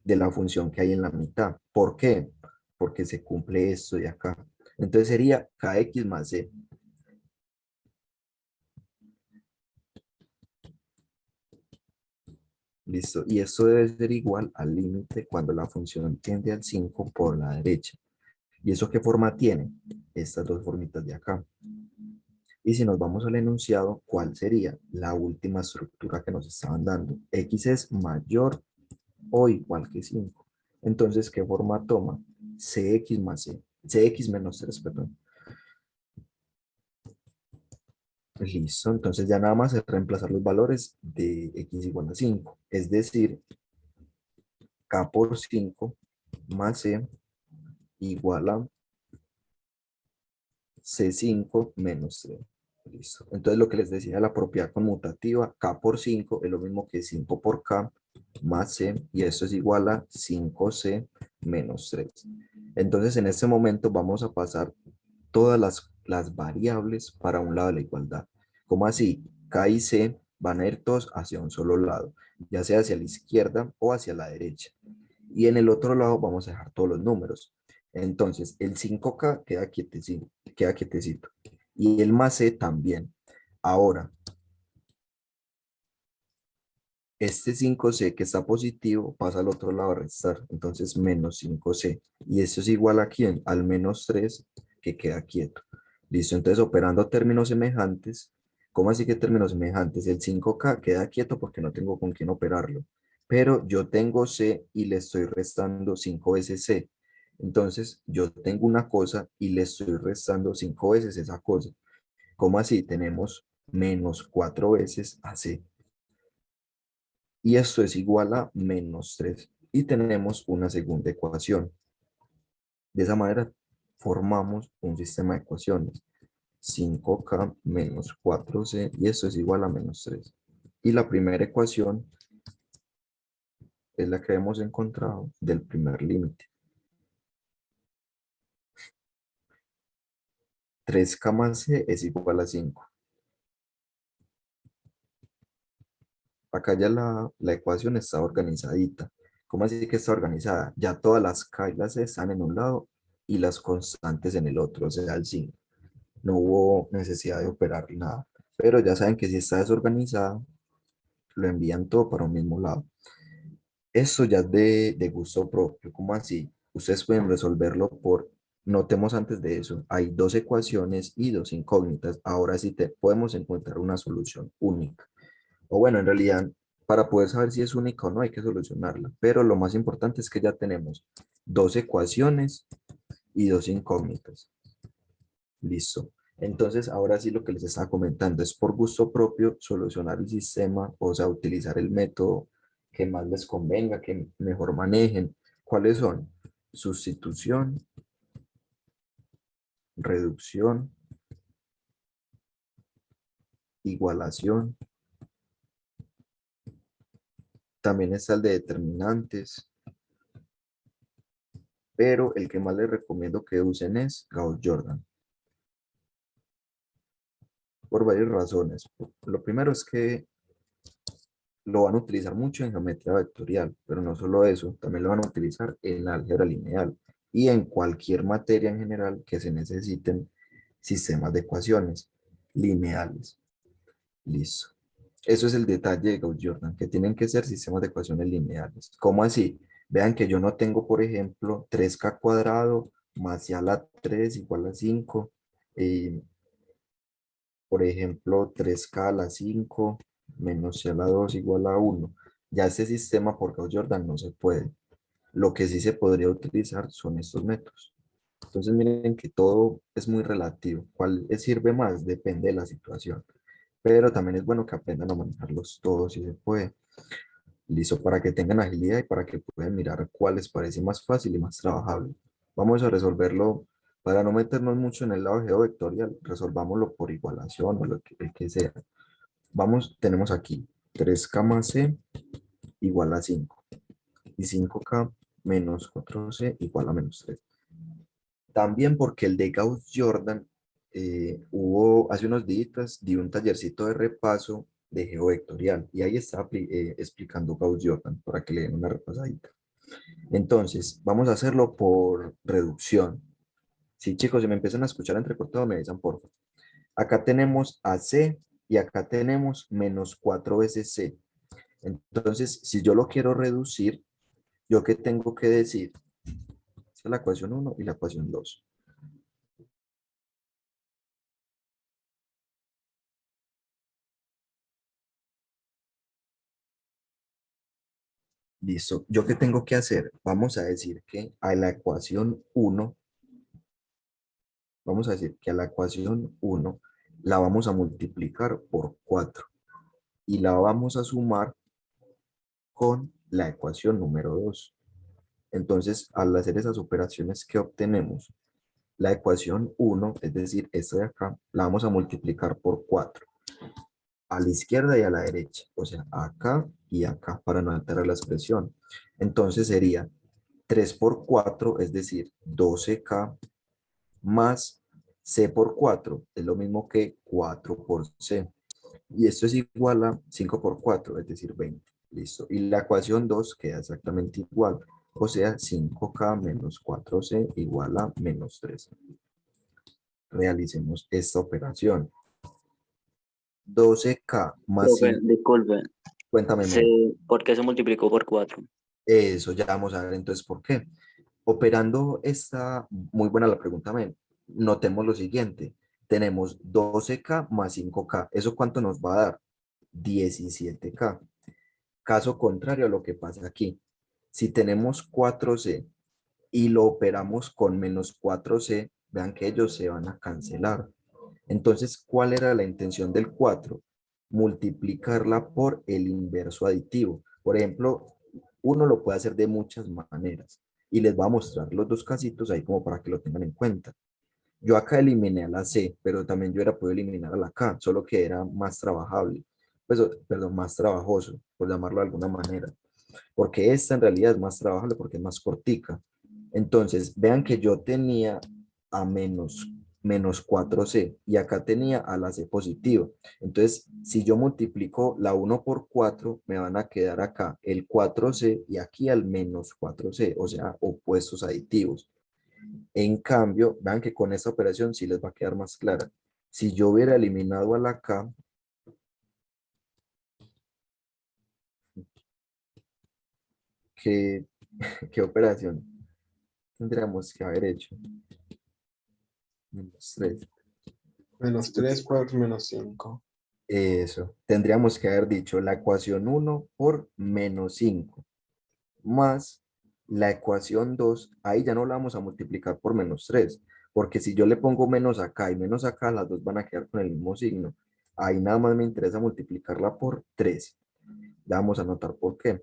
De la función que hay en la mitad. ¿Por qué? Porque se cumple esto de acá. Entonces sería kx más c. Listo. Y esto debe ser igual al límite cuando la función tiende al 5 por la derecha. ¿Y eso qué forma tiene? Estas dos formitas de acá. Y si nos vamos al enunciado, ¿cuál sería la última estructura que nos estaban dando? X es mayor o igual que 5. Entonces, ¿qué forma toma? Cx más c. Cx menos 3, perdón. Listo, entonces ya nada más es reemplazar los valores de x igual a 5. Es decir, k por 5 más c igual a C5 menos 3. Listo. Entonces lo que les decía, la propiedad conmutativa, K por 5 es lo mismo que 5 por K más C, y esto es igual a 5C menos 3. Entonces en este momento vamos a pasar todas las variables para un lado de la igualdad. ¿Cómo así? K y C van a ir todos hacia un solo lado, ya sea hacia la izquierda o hacia la derecha. Y en el otro lado vamos a dejar todos los números. Entonces, el 5K queda quietecito, queda quietecito. Y el más C también. Ahora, este 5C que está positivo pasa al otro lado a restar. Entonces, menos 5C. Y esto es igual a ¿quién? Al menos 3 que queda quieto. Listo, entonces operando términos semejantes. ¿Cómo así que términos semejantes? El 5K queda quieto porque no tengo con quién operarlo. Pero yo tengo C y le estoy restando 5 veces C. Entonces, yo tengo una cosa y le estoy restando 5 veces esa cosa. ¿Cómo así? Tenemos menos 4 veces a C. Y esto es igual a menos 3. Y tenemos una segunda ecuación. De esa manera formamos un sistema de ecuaciones. 5K menos 4C y esto es igual a menos 3. Y la primera ecuación es la que hemos encontrado del primer límite. 3K más C es igual a 5. Acá ya la ecuación está organizadita. ¿Cómo así que está organizada? Ya todas las K y las C están en un lado y las constantes en el otro, o sea, el 5. No hubo necesidad de operar nada. Pero ya saben que si está desorganizado, lo envían todo para un mismo lado. Esto ya es de gusto propio. ¿Cómo así? Ustedes pueden resolverlo por, notemos antes de eso, hay dos ecuaciones y dos incógnitas. Ahora sí podemos encontrar una solución única. O bueno, en realidad, para poder saber si es única o no, hay que solucionarla. Pero lo más importante es que ya tenemos dos ecuaciones y dos incógnitas. Listo. Entonces, ahora sí lo que les estaba comentando es por gusto propio solucionar el sistema, o sea, utilizar el método que más les convenga, que mejor manejen. ¿Cuáles son? Sustitución, reducción, igualación. También está el de determinantes, pero el que más les recomiendo que usen es Gauss-Jordan, por varias razones. Lo primero es que lo van a utilizar mucho en geometría vectorial, pero no solo eso, también lo van a utilizar en álgebra lineal y en cualquier materia en general que se necesiten sistemas de ecuaciones lineales. Listo. Eso es el detalle de Gauss-Jordan, que tienen que ser sistemas de ecuaciones lineales. ¿Cómo así? Vean que yo no tengo, por ejemplo, 3K cuadrado más y a la 3 igual a 5, eh, por ejemplo, 3K a la 5 menos C a la 2 igual a 1. Ya este sistema por Gauss-Jordan no se puede. Lo que sí se podría utilizar son estos métodos. Entonces miren que todo es muy relativo. ¿Cuál sirve más? Depende de la situación. Pero también es bueno que aprendan a manejarlos todos si se puede. Listo, para que tengan agilidad y para que puedan mirar cuál les parece más fácil y más trabajable. Vamos a resolverlo, para no meternos mucho en el lado geovectorial, resolvámoslo por igualación o lo que, el que sea. Vamos, tenemos aquí 3K más C igual a 5 y 5K menos 4C igual a menos 3. También porque el de Gauss-Jordan hubo hace unos días, di un tallercito de repaso de geovectorial y ahí está explicando Gauss-Jordan para que le den una repasadita. Entonces, vamos a hacerlo por reducción. Sí, chicos, si me empiezan a escuchar entrecortado, me avisan, por favor. Acá tenemos a C y acá tenemos menos 4 veces C. Entonces, si yo lo quiero reducir, ¿yo qué tengo que decir? Esta es la ecuación 1 y la ecuación 2. Listo. ¿Yo qué tengo que hacer? Vamos a decir que a la ecuación 1, vamos a decir que a la ecuación 1 la vamos a multiplicar por 4 y la vamos a sumar con la ecuación número 2. Entonces, al hacer esas operaciones que obtenemos, la ecuación 1, es decir, esta de acá, la vamos a multiplicar por 4 a la izquierda y a la derecha, o sea, acá y acá, para no alterar la expresión. Entonces sería 3 por 4, es decir, 12K más C por 4, es lo mismo que 4 por C. Y esto es igual a 5 por 4, es decir, 20. Listo. Y la ecuación 2 queda exactamente igual. O sea, 5K menos 4C igual a menos 3. Realicemos esta operación. 12K más Profe, 5. disculpe, Cuéntame, men. ¿por qué se multiplicó por 4? Eso ya vamos a ver entonces por qué. Operando esta, muy buena la pregunta, men. Notemos lo siguiente. Tenemos 12K más 5K. ¿Eso cuánto nos va a dar? 17K. Caso contrario a lo que pasa aquí. Si tenemos 4C y lo operamos con menos 4C, vean que ellos se van a cancelar. Entonces, ¿cuál era la intención del 4? Multiplicarla por el inverso aditivo. Por ejemplo, uno lo puede hacer de muchas maneras y les voy a mostrar los dos casitos ahí como para que lo tengan en cuenta. Yo acá eliminé a la C, pero también yo era podido eliminar a la K, solo que era más trabajable, pues, perdón, más trabajoso, por llamarlo de alguna manera, porque esta en realidad es más trabajable porque es más cortica. Entonces, vean que yo tenía a menos 4C y acá tenía a la C positivo. Entonces, si yo multiplico la 1 por 4, me van a quedar acá el 4C y aquí al menos 4C, o sea, opuestos aditivos. En cambio, vean que con esta operación sí les va a quedar más clara. Si yo hubiera eliminado a la K, ¿qué, qué operación tendríamos que haber hecho? Menos 3. Menos 3 4 menos 5. Eso. Tendríamos que haber dicho la ecuación 1 por menos 5 más la ecuación 2. Ahí ya no la vamos a multiplicar por menos 3, porque si yo le pongo menos acá y menos acá, las dos van a quedar con el mismo signo. Ahí nada más me interesa multiplicarla por 3. Ya vamos a anotar por qué.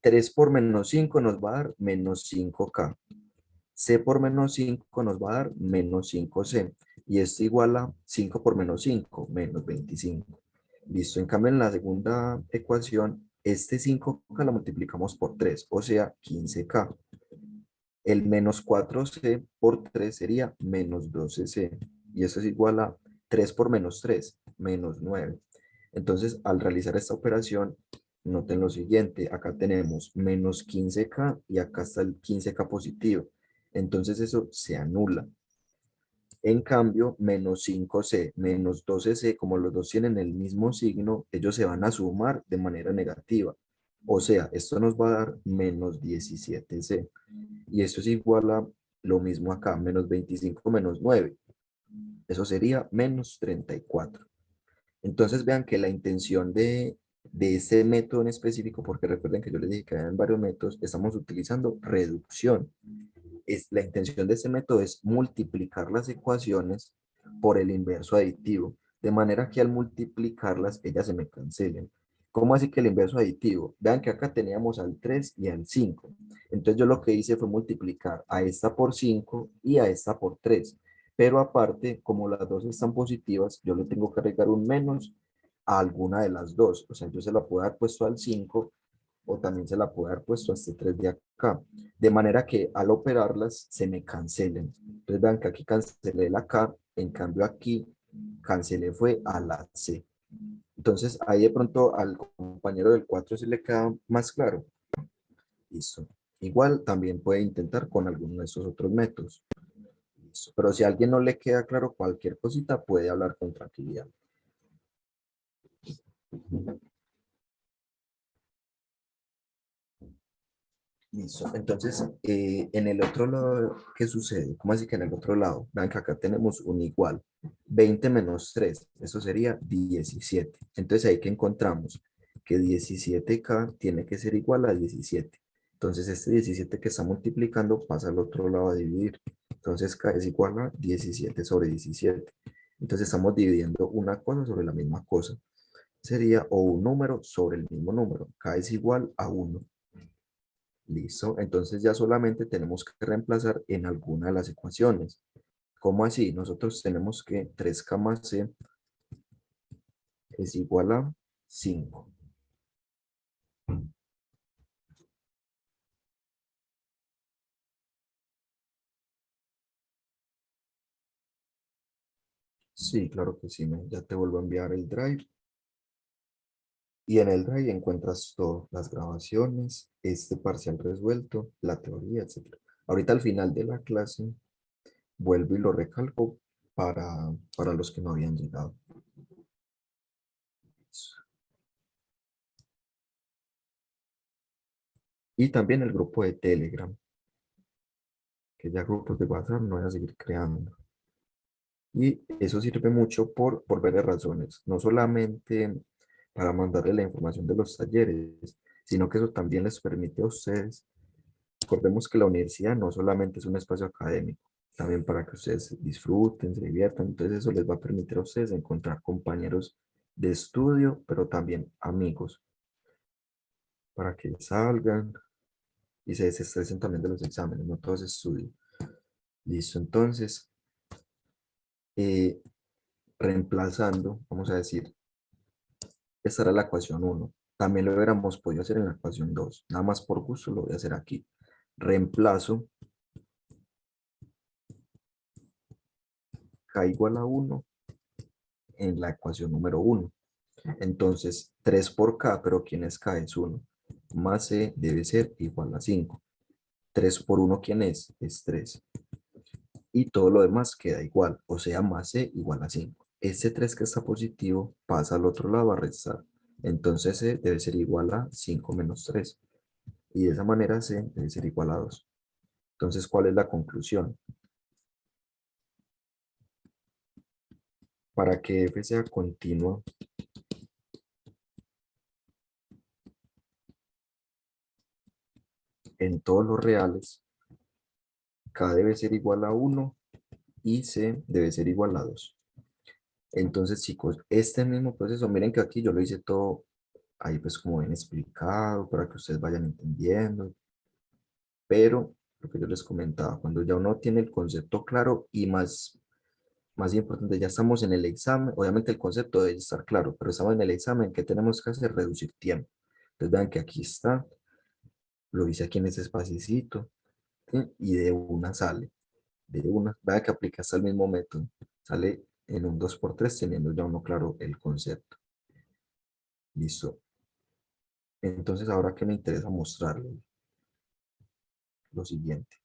3 por menos 5 nos va a dar menos 5K. C por menos 5 nos va a dar menos 5C. Y esto igual a 5 por menos 5, menos 25. Listo. En cambio, en la segunda ecuación, este 5K lo multiplicamos por 3, o sea, 15K. El menos 4C por 3 sería menos 12C. Y eso es igual a 3 por menos 3, menos 9. Entonces, al realizar esta operación, noten lo siguiente. Acá tenemos menos 15K y acá está el 15K positivo. Entonces, eso se anula. En cambio, menos 5C, menos 12C, como los dos tienen el mismo signo, ellos se van a sumar de manera negativa. O sea, esto nos va a dar menos 17C. Y esto es igual a lo mismo acá, menos 25 menos 9. Eso sería menos 34. Entonces vean que la intención de ese método en específico, porque recuerden que yo les dije que había varios métodos, estamos utilizando reducción. la intención de este método es multiplicar las ecuaciones por el inverso aditivo, de manera que al multiplicarlas, ellas se me cancelen. ¿Cómo así que el inverso aditivo? Vean que acá teníamos al 3 y al 5. Entonces yo lo que hice fue multiplicar a esta por 5 y a esta por 3. Pero aparte, como las dos están positivas, yo le tengo que agregar un menos a alguna de las dos. O sea, yo se la puedo haber puesto al 5 o también se la puedo haber puesto a este 3 de acá. De manera que al operarlas se me cancelen. Entonces vean que aquí cancelé la K, en cambio aquí cancelé fue a la C. Entonces ahí de pronto al compañero del 4 se le queda más claro. Listo. Igual también puede intentar con alguno de esos otros métodos. Listo. Pero si a alguien no le queda claro cualquier cosita, puede hablar con tranquilidad. Listo. Entonces, en el otro lado, ¿qué sucede? ¿Cómo así que en el otro lado? Vean que acá tenemos un igual. 20 menos 3, eso sería 17. Entonces ahí que encontramos que 17K tiene que ser igual a 17. Entonces este 17 que está multiplicando pasa al otro lado a dividir. Entonces K es igual a 17 sobre 17. Entonces estamos dividiendo una cosa sobre la misma cosa. Sería o un número sobre el mismo número. K es igual a 1. Listo, entonces ya solamente tenemos que reemplazar en alguna de las ecuaciones. ¿Cómo así? Nosotros tenemos que 3K más C es igual a 5. Sí, claro que sí, ¿no? Ya te vuelvo a enviar el drive. Y en el drive encuentras todas las grabaciones, este parcial resuelto, la teoría, etc. Ahorita al final de la clase vuelvo y lo recalco para los que no habían llegado. Y también el grupo de Telegram, que ya grupos de WhatsApp no voy a seguir creando. Y eso sirve mucho por varias razones, no solamente para mandarle la información de los talleres, sino que eso también les permite a ustedes. Recordemos que la universidad no solamente es un espacio académico, también para que ustedes disfruten, se diviertan, entonces eso les va a permitir a ustedes encontrar compañeros de estudio, pero también amigos, para que salgan y se desestresen también de los exámenes, no todo es estudio. Listo, entonces, eh, reemplazando, vamos a decir, esta era la ecuación 1. También lo hubiéramos podido hacer en la ecuación 2. Nada más por gusto lo voy a hacer aquí. Reemplazo K igual a 1 en la ecuación número 1. Entonces, 3 por K, pero ¿quién es K? Es 1. Más C debe ser igual a 5. 3 por 1, ¿quién es? Es 3. Y todo lo demás queda igual, o sea, más C igual a 5. Este 3 que está positivo pasa al otro lado a restar. Entonces C debe ser igual a 5 menos 3. Y de esa manera C debe ser igual a 2. Entonces, ¿cuál es la conclusión? Para que F sea continua, en todos los reales, K debe ser igual a 1 y C debe ser igual a 2. Entonces, chicos, este mismo proceso, miren que aquí yo lo hice todo ahí pues como bien explicado para que ustedes vayan entendiendo, pero lo que yo les comentaba, cuando ya uno tiene el concepto claro y más importante, ya estamos en el examen, obviamente el concepto debe estar claro, pero estamos en el examen, ¿qué tenemos que hacer? Reducir tiempo. Entonces vean que aquí está, lo hice aquí en ese espacito, ¿sí? Y de una sale, de una, vean que aplica hasta el mismo método, sale en un 2 por 3 teniendo ya uno claro el concepto. Listo. Entonces ahora que me interesa mostrarles lo siguiente.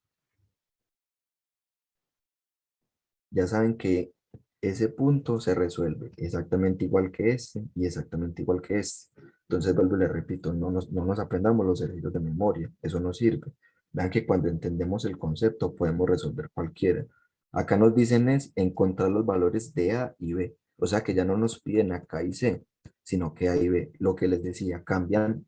Ya saben que ese punto se resuelve exactamente igual que este y exactamente igual que este. Entonces, vuelvo y le repito, no nos aprendamos los ejercicios de memoria, eso no sirve. Vean que cuando entendemos el concepto podemos resolver cualquiera. Acá nos dicen es encontrar los valores de A y B. O sea que ya no nos piden acá y C, sino que A y B. Lo que les decía, cambian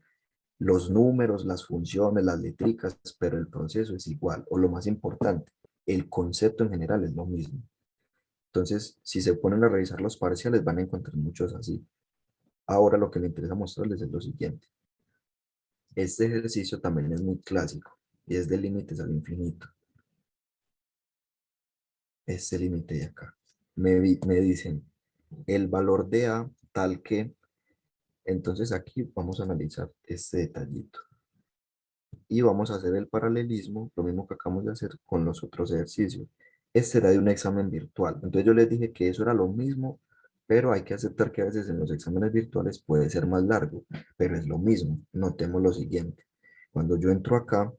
los números, las funciones, las letricas, pero el proceso es igual, o lo más importante, el concepto en general es lo mismo. Entonces, si se ponen a revisar los parciales, van a encontrar muchos así. Ahora lo que me interesa mostrarles es lo siguiente. Este ejercicio también es muy clásico y es de límites al infinito. Este límite de acá. Me dicen el valor de A tal que, entonces aquí vamos a analizar este detallito. Y vamos a hacer el paralelismo, lo mismo que acabamos de hacer con los otros ejercicios. Este era de un examen virtual. Entonces yo les dije que eso era lo mismo, pero hay que aceptar que a veces en los exámenes virtuales puede ser más largo, pero es lo mismo. Notemos lo siguiente. Cuando yo entro acá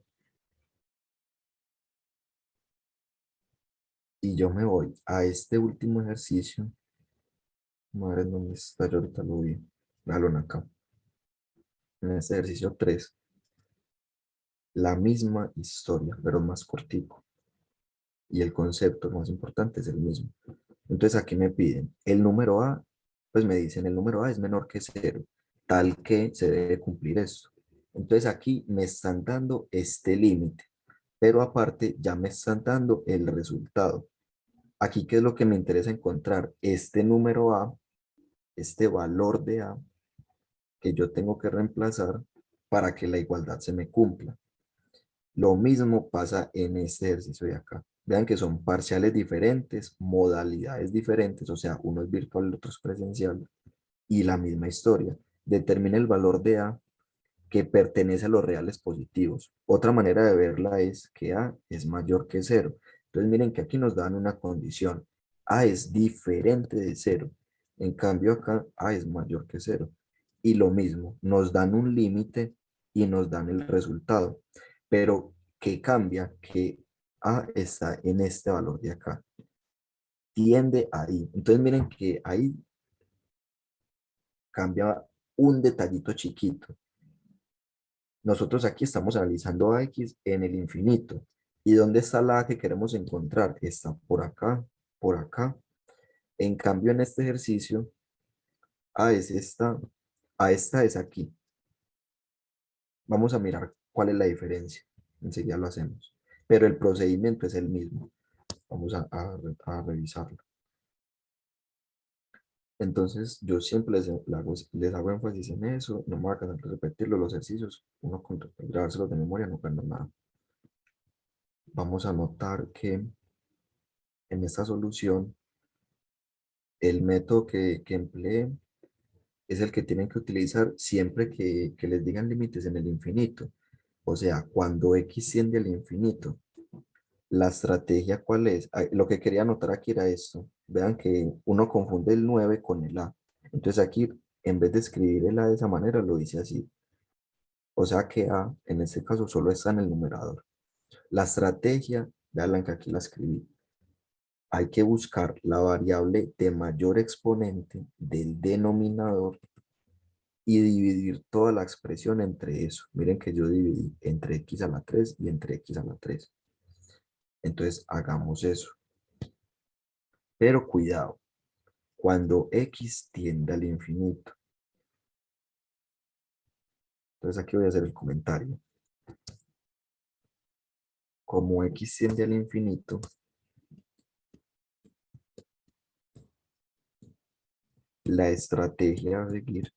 y yo me voy a este último ejercicio, madre, ¿dónde está? Yo ahorita lo vi. Véalo acá. En este ejercicio 3, la misma historia, pero más cortico. Y el concepto más importante es el mismo. Entonces aquí me piden el número A, pues me dicen el número A es menor que 0, tal que se debe cumplir esto. Entonces aquí me están dando este límite, pero aparte ya me están dando el resultado. Aquí, ¿qué es lo que me interesa encontrar? Este número A, este valor de A, que yo tengo que reemplazar para que la igualdad se me cumpla. Lo mismo pasa en este ejercicio de acá. Vean que son parciales diferentes, modalidades diferentes, o sea, uno es virtual, el otro es presencial, y la misma historia. Determina el valor de A que pertenece a los reales positivos. Otra manera de verla es que A es mayor que 0. Entonces miren que aquí nos dan una condición. A es diferente de 0. En cambio acá A es mayor que 0. Y lo mismo, nos dan un límite y nos dan el resultado. Pero, ¿qué cambia? Que A está en este valor de acá. Tiende ahí. Entonces miren que ahí cambia un detallito chiquito. Nosotros aquí estamos analizando a X en el infinito. ¿Y dónde está la A que queremos encontrar? Está por acá, por acá. En cambio, en este ejercicio, A es esta, A esta es aquí. Vamos a mirar cuál es la diferencia. Enseguida lo hacemos. Pero el procedimiento es el mismo. Vamos a revisarlo. Entonces, yo siempre les hago énfasis en eso. No me voy a cansar de repetirlo. Los ejercicios, uno con grabárselos de memoria no cambia nada. Vamos a notar que en esta solución, el método que emplee es el que tienen que utilizar siempre que les digan límites en el infinito. O sea, cuando X tiende al infinito, la estrategia ¿cuál es? Ah, lo que quería anotar aquí era esto. Vean que uno confunde el 9 con el A. Entonces aquí, en vez de escribir el A de esa manera, lo dice así. O sea que A, en este caso, solo está en el numerador. La estrategia, vean que aquí la escribí. Hay que buscar la variable de mayor exponente del denominador y dividir toda la expresión entre eso. Miren que yo dividí entre x a la 3 y entre x a la 3. Entonces hagamos eso. Pero cuidado, cuando x tiende al infinito. Entonces aquí voy a hacer el comentario. Como x tiende al infinito, la estrategia a seguir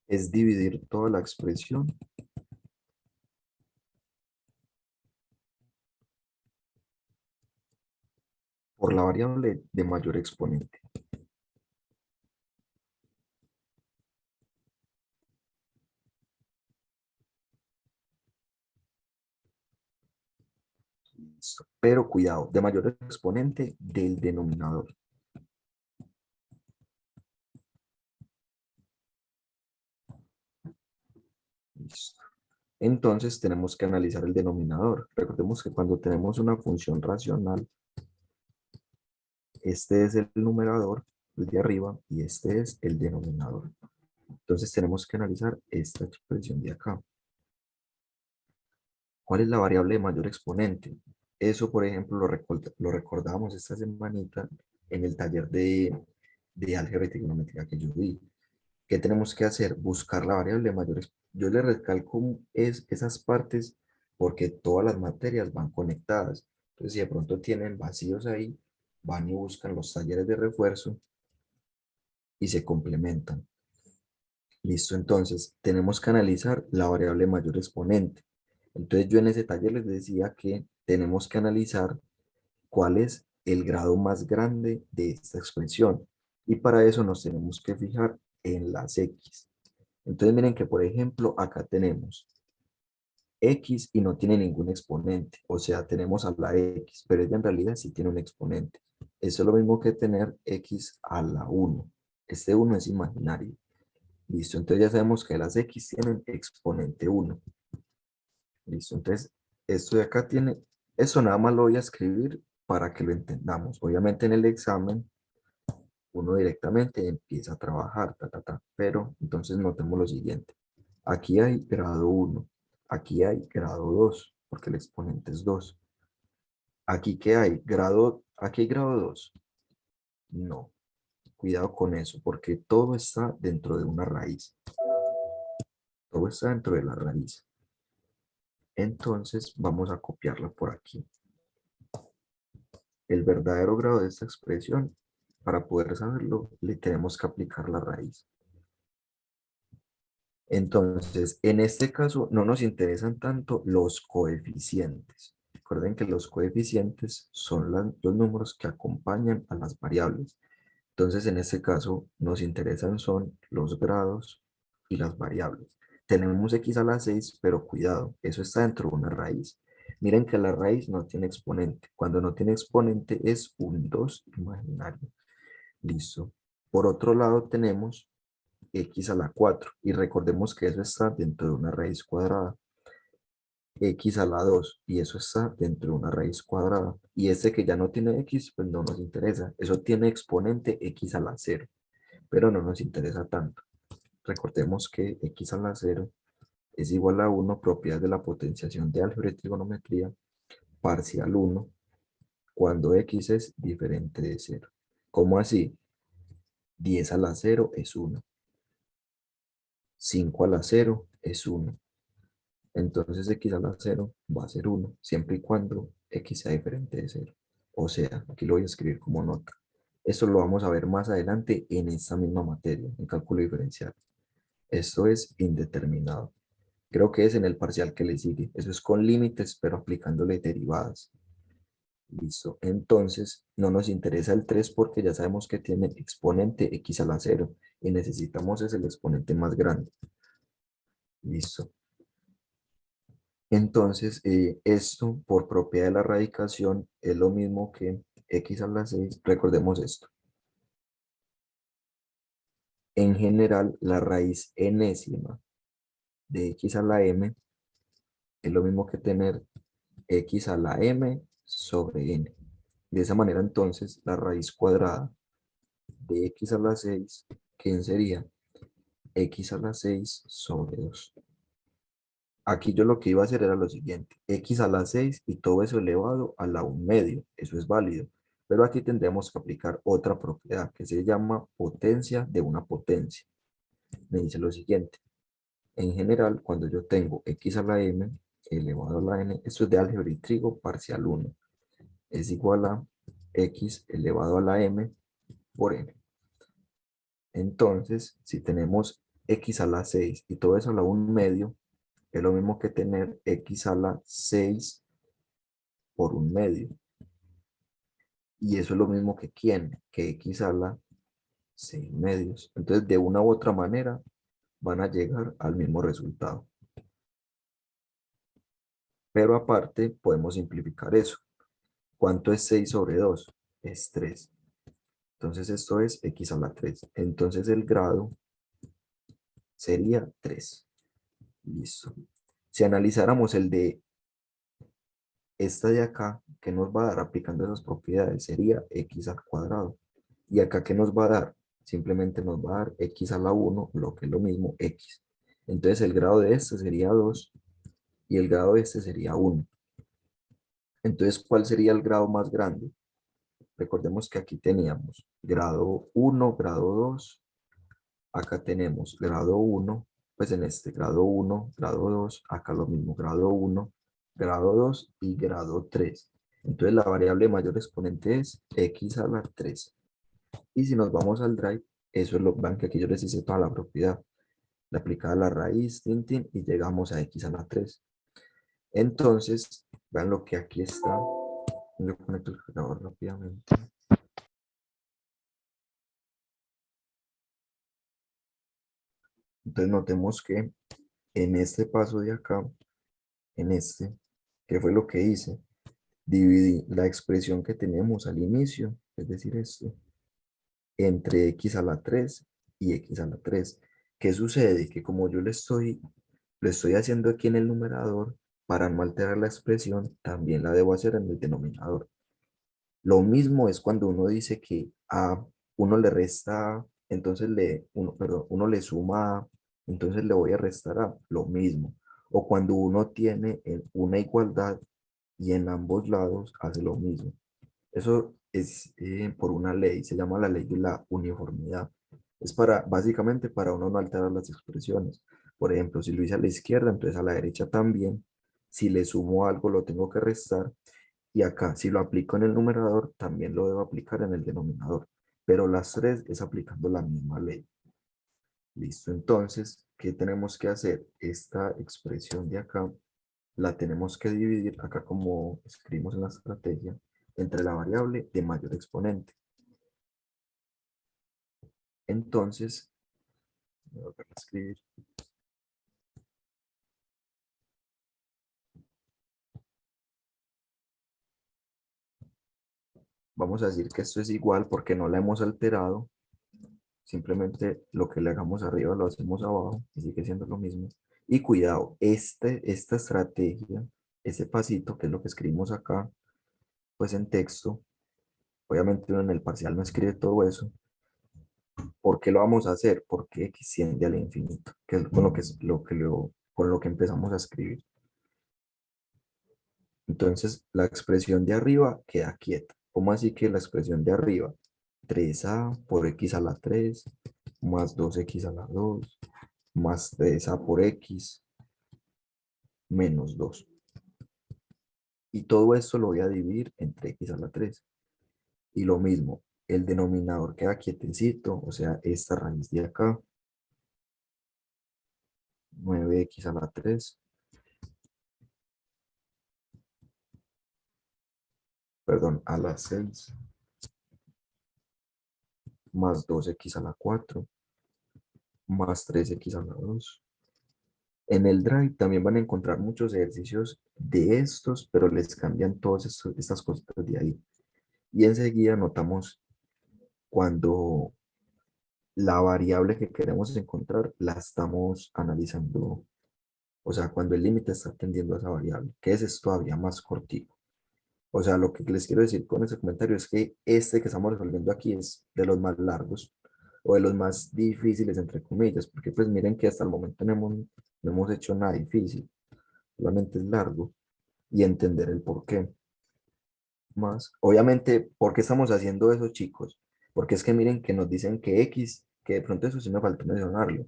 es dividir toda la expresión por la variable de mayor exponente. Listo. Pero cuidado, de mayor exponente del denominador. Listo. Entonces tenemos que analizar el denominador. Recordemos que cuando tenemos una función racional, este es el numerador, el de arriba, y este es el denominador. Entonces tenemos que analizar esta expresión de acá. ¿Cuál es la variable de mayor exponente? Eso, por ejemplo, lo recordamos esta semanita en el taller de álgebra y trigonometría que yo vi. ¿Qué tenemos que hacer? Buscar la variable mayor. Yo le recalco esas partes porque todas las materias van conectadas. Entonces, si de pronto tienen vacíos ahí, van y buscan los talleres de refuerzo y se complementan. Listo, entonces tenemos que analizar la variable mayor exponente. Entonces yo en ese taller les decía que tenemos que analizar cuál es el grado más grande de esta expresión. Y para eso nos tenemos que fijar en las X. Entonces miren que, por ejemplo, acá tenemos X y no tiene ningún exponente. O sea, tenemos a la X, pero ella en realidad sí tiene un exponente. Eso es lo mismo que tener X a la 1. Este 1 es imaginario. Listo, entonces ya sabemos que las X tienen exponente 1. Listo, entonces esto de acá tiene, eso nada más lo voy a escribir para que lo entendamos. Obviamente en el examen uno directamente empieza a trabajar, pero entonces notemos lo siguiente. Aquí hay grado 1, aquí hay grado 2, porque el exponente es 2. Aquí ¿qué hay? Aquí hay grado 2. No, cuidado con eso, porque todo está dentro de una raíz. Todo está dentro de la raíz. Entonces vamos a copiarla por aquí. El verdadero grado de esta expresión, para poder saberlo, le tenemos que aplicar la raíz. Entonces, en este caso no nos interesan tanto los coeficientes. Recuerden que los coeficientes son los números que acompañan a las variables. Entonces, en este caso, nos interesan son los grados y las variables. Tenemos x a la 6, pero cuidado, eso está dentro de una raíz. Miren que la raíz no tiene exponente. Cuando no tiene exponente es un 2 imaginario. Listo. Por otro lado tenemos x a la 4 y recordemos que eso está dentro de una raíz cuadrada. X a la 2 y eso está dentro de una raíz cuadrada. Y este que ya no tiene x, pues no nos interesa. Eso tiene exponente x a la 0, pero no nos interesa tanto. Recordemos que x a la 0 es igual a 1, propiedad de la potenciación de álgebra y trigonometría, parcial 1, cuando x es diferente de 0. ¿Cómo así? 10 a la 0 es 1. 5 a la 0 es 1. Entonces x a la 0 va a ser 1, siempre y cuando x sea diferente de 0. O sea, aquí lo voy a escribir como nota. Esto lo vamos a ver más adelante en esta misma materia, en cálculo diferencial. Esto es indeterminado. Creo que es en el parcial que le sigue. Eso es con límites, pero aplicándole derivadas. Listo. Entonces, no nos interesa el 3 porque ya sabemos que tiene exponente x a la 0 y necesitamos es el exponente más grande. Listo. Entonces, esto por propiedad de la radicación es lo mismo que x a la 6. Recordemos esto. En general, la raíz enésima de x a la m es lo mismo que tener x a la m sobre n. De esa manera, entonces, la raíz cuadrada de x a la 6, ¿quién sería? X a la 6 sobre 2. Aquí yo lo que iba a hacer era lo siguiente, x a la 6 y todo eso elevado a la 1 medio, eso es válido. Pero aquí tendremos que aplicar otra propiedad que se llama potencia de una potencia. Me dice lo siguiente, en general cuando yo tengo x a la m elevado a la n, esto es de álgebra y trigo parcial 1, es igual a x elevado a la m por n. Entonces, si tenemos x a la 6 y todo eso a la 1 medio, es lo mismo que tener x a la 6 por 1 medio. Y eso es lo mismo que ¿quién? Que x a la 6 medios. Entonces, de una u otra manera, van a llegar al mismo resultado. Pero aparte, podemos simplificar eso. ¿Cuánto es 6 sobre 2? Es 3. Entonces, esto es x a la 3. Entonces, el grado sería 3. Listo. Si analizáramos el de esta de acá, que nos va a dar aplicando esas propiedades, sería x al cuadrado. Y acá, ¿qué nos va a dar? Simplemente nos va a dar x a la 1, lo que es lo mismo, x. Entonces el grado de este sería 2 y el grado de este sería 1. Entonces, ¿cuál sería el grado más grande? Recordemos que aquí teníamos grado 1, grado 2. Acá tenemos grado 1, pues en este grado 1, grado 2, acá lo mismo, grado 1, grado 2 y grado 3. Entonces la variable mayor exponente es x a la 3. Y si nos vamos al drive, eso es lo vean que aquí yo les hice toda la propiedad. Le aplicaba la raíz, tin, tin, y llegamos a x a la 3. Entonces, vean lo que aquí está. Yo conecto el cargador rápidamente. Entonces notemos que en este paso de acá, en este, ¿qué fue lo que hice? Dividí la expresión que tenemos al inicio, es decir, esto, entre x a la 3 y x a la 3. ¿Qué sucede? Que como yo lo estoy haciendo aquí en el numerador, para no alterar la expresión, también la debo hacer en el denominador. Lo mismo es cuando uno dice que a uno le resta, entonces uno le suma a, entonces le voy a restar a, lo mismo. O cuando uno tiene una igualdad y en ambos lados hace lo mismo. Eso es por una ley, se llama la ley de la uniformidad. Es básicamente para uno no alterar las expresiones. Por ejemplo, si lo hice a la izquierda, entonces a la derecha también. Si le sumo algo, lo tengo que restar. Y acá, si lo aplico en el numerador, también lo debo aplicar en el denominador. Pero las tres es aplicando la misma ley. Listo, entonces, ¿qué tenemos que hacer? Esta expresión de acá la tenemos que dividir, acá como escribimos en la estrategia, entre la variable de mayor exponente. Entonces, voy a volver a escribir. Vamos a decir que esto es igual porque no la hemos alterado. Simplemente lo que le hagamos arriba lo hacemos abajo y sigue siendo lo mismo. Y cuidado, esta estrategia, ese pasito, que es lo que escribimos acá, pues en texto, obviamente uno en el parcial no escribe todo eso. ¿Por qué lo vamos a hacer? Porque x tiende al infinito, que es con con lo que empezamos a escribir. Entonces, la expresión de arriba queda quieta. ¿Cómo así que la expresión de arriba? 3a por x a la 3, más 2x a la 2, más 3a por x, menos 2. Y todo esto lo voy a dividir entre x a la 3. Y lo mismo, el denominador queda quietecito, o sea, esta raíz de acá, 9x a la 3, perdón, a la 6, más 2x a la 4, más 3x a la 2. En el Drive también van a encontrar muchos ejercicios de estos, pero les cambian todas estas cositas de ahí. Y enseguida notamos cuando la variable que queremos encontrar la estamos analizando. O sea, cuando el límite está atendiendo a esa variable, que ese es todavía más cortico. O sea, lo que les quiero decir con ese comentario es que este que estamos resolviendo aquí es de los más largos o de los más difíciles, entre comillas, porque pues miren que hasta el momento no hemos hecho nada difícil, solamente es largo y entender el por qué. Más, obviamente, ¿por qué estamos haciendo eso, chicos? Porque es que miren que nos dicen que X, que de pronto eso sí me faltó mencionarlo,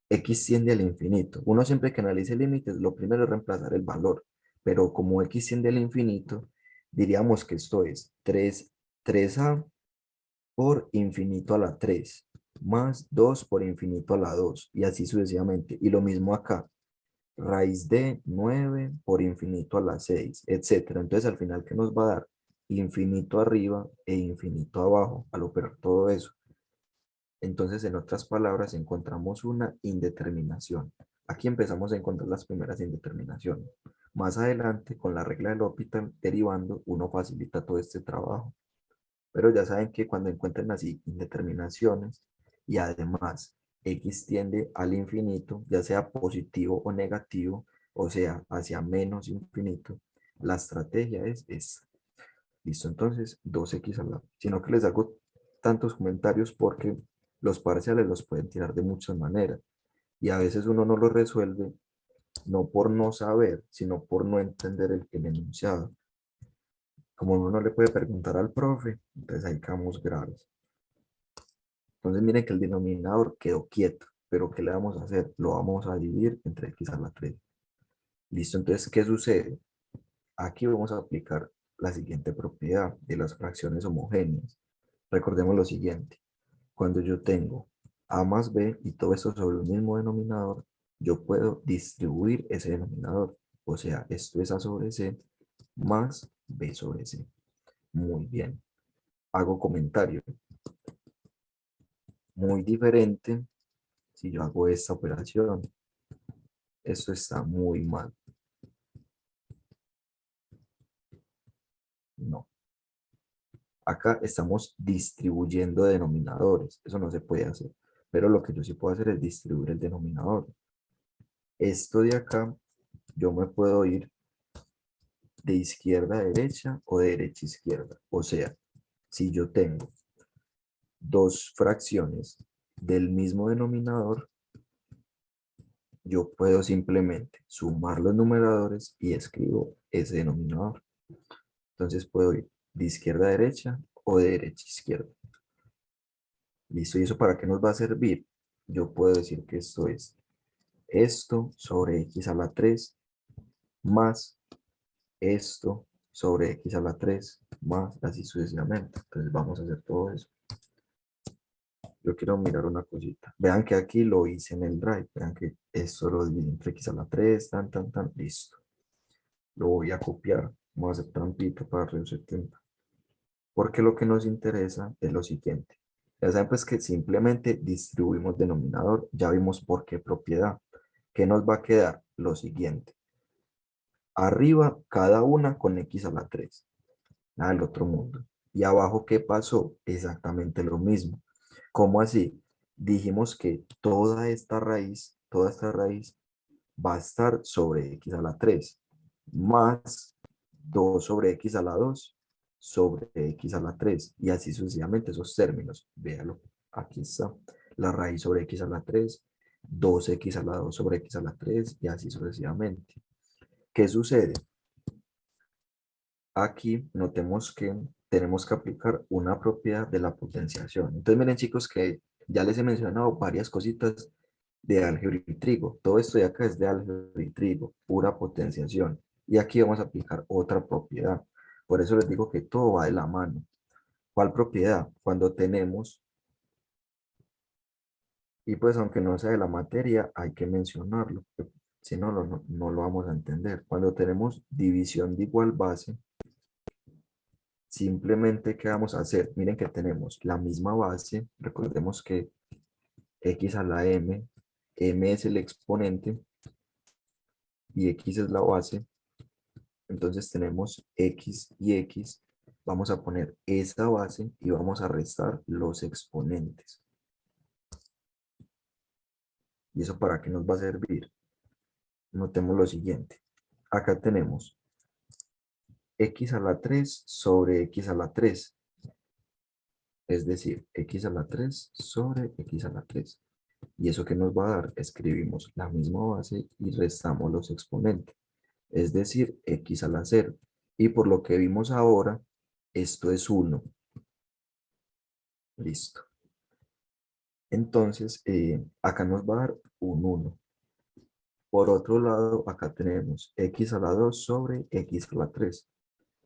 X tiende al infinito. Uno siempre que analice límites, lo primero es reemplazar el valor, pero como X tiende al infinito, diríamos que esto es 3a por infinito a la 3, más 2 por infinito a la 2, y así sucesivamente. Y lo mismo acá, raíz de 9 por infinito a la 6, etcétera. Entonces al final, ¿qué nos va a dar? Infinito arriba e infinito abajo al operar todo eso. Entonces, en otras palabras, encontramos una indeterminación. Aquí empezamos a encontrar las primeras indeterminaciones. Más adelante, con la regla del L'Hopital derivando, uno facilita todo este trabajo. Pero ya saben que cuando encuentren así indeterminaciones y además x tiende al infinito, ya sea positivo o negativo, o sea, hacia menos infinito, la estrategia es esta. Listo, entonces 2x al lado. Sino que les hago tantos comentarios porque los parciales los pueden tirar de muchas maneras. Y a veces uno no lo resuelve, no por no saber, sino por no entender el enunciado. Como uno no le puede preguntar al profe, entonces ahí quedamos graves. Entonces miren que el denominador quedó quieto, pero ¿qué le vamos a hacer? Lo vamos a dividir entre x a la 3. Listo, entonces, ¿qué sucede? Aquí vamos a aplicar la siguiente propiedad de las fracciones homogéneas. Recordemos lo siguiente. Cuando yo tengo a más b y todo esto sobre un mismo denominador, yo puedo distribuir ese denominador. O sea, esto es a sobre c más b sobre c. Muy bien. Hago comentario. Muy diferente si yo hago esta operación. Esto está muy mal. No. Acá estamos distribuyendo denominadores. Eso no se puede hacer. Pero lo que yo sí puedo hacer es distribuir el denominador. Esto de acá, yo me puedo ir de izquierda a derecha o de derecha a izquierda. O sea, si yo tengo dos fracciones del mismo denominador, yo puedo simplemente sumar los numeradores y escribo ese denominador. Entonces puedo ir de izquierda a derecha o de derecha a izquierda. ¿Listo? ¿Y eso para qué nos va a servir? Yo puedo decir que esto es esto sobre x a la 3 más esto sobre x a la 3 más así sucesivamente. Entonces vamos a hacer todo eso. Yo quiero mirar una cosita. Vean que aquí lo hice en el drive. Vean que esto lo dividí entre x a la 3, listo. Lo voy a copiar. Vamos a hacer trampita para reducir tiempo. Porque lo que nos interesa es lo siguiente. Ya saben pues que simplemente distribuimos denominador. Ya vimos por qué propiedad. ¿Qué nos va a quedar? Lo siguiente. Arriba, cada una con x a la 3. Nada del otro mundo. Y abajo, ¿qué pasó? Exactamente lo mismo. ¿Cómo así? Dijimos que toda esta raíz va a estar sobre x a la 3 más 2 sobre x a la 2 sobre x a la 3 y así sucesivamente esos términos. Véalo, aquí está. La raíz sobre x a la 3, 2x a la 2 sobre x a la 3 y así sucesivamente. ¿Qué sucede? Aquí notemos que tenemos que aplicar una propiedad de la potenciación. Entonces miren chicos que ya les he mencionado varias cositas de álgebra y trigo. Todo esto de acá es de álgebra y trigo, pura potenciación. Y aquí vamos a aplicar otra propiedad. Por eso les digo que todo va de la mano. ¿Cuál propiedad? Cuando tenemos, y pues aunque no sea de la materia, hay que mencionarlo. Si no, no lo vamos a entender. Cuando tenemos división de igual base, simplemente, ¿qué vamos a hacer? Miren que tenemos la misma base. Recordemos que x a la m, m es el exponente y x es la base. Entonces tenemos x y x. Vamos a poner esa base y vamos a restar los exponentes. ¿Y eso para qué nos va a servir? Notemos lo siguiente. Acá tenemos x a la 3 sobre x a la 3. Es decir, x a la 3 sobre x a la 3. ¿Y eso qué nos va a dar? Escribimos la misma base y restamos los exponentes. Es decir, x a la 0. Y por lo que vimos ahora, esto es 1. Listo. Entonces, acá nos va a dar un 1. Por otro lado, acá tenemos x a la 2 sobre x a la 3.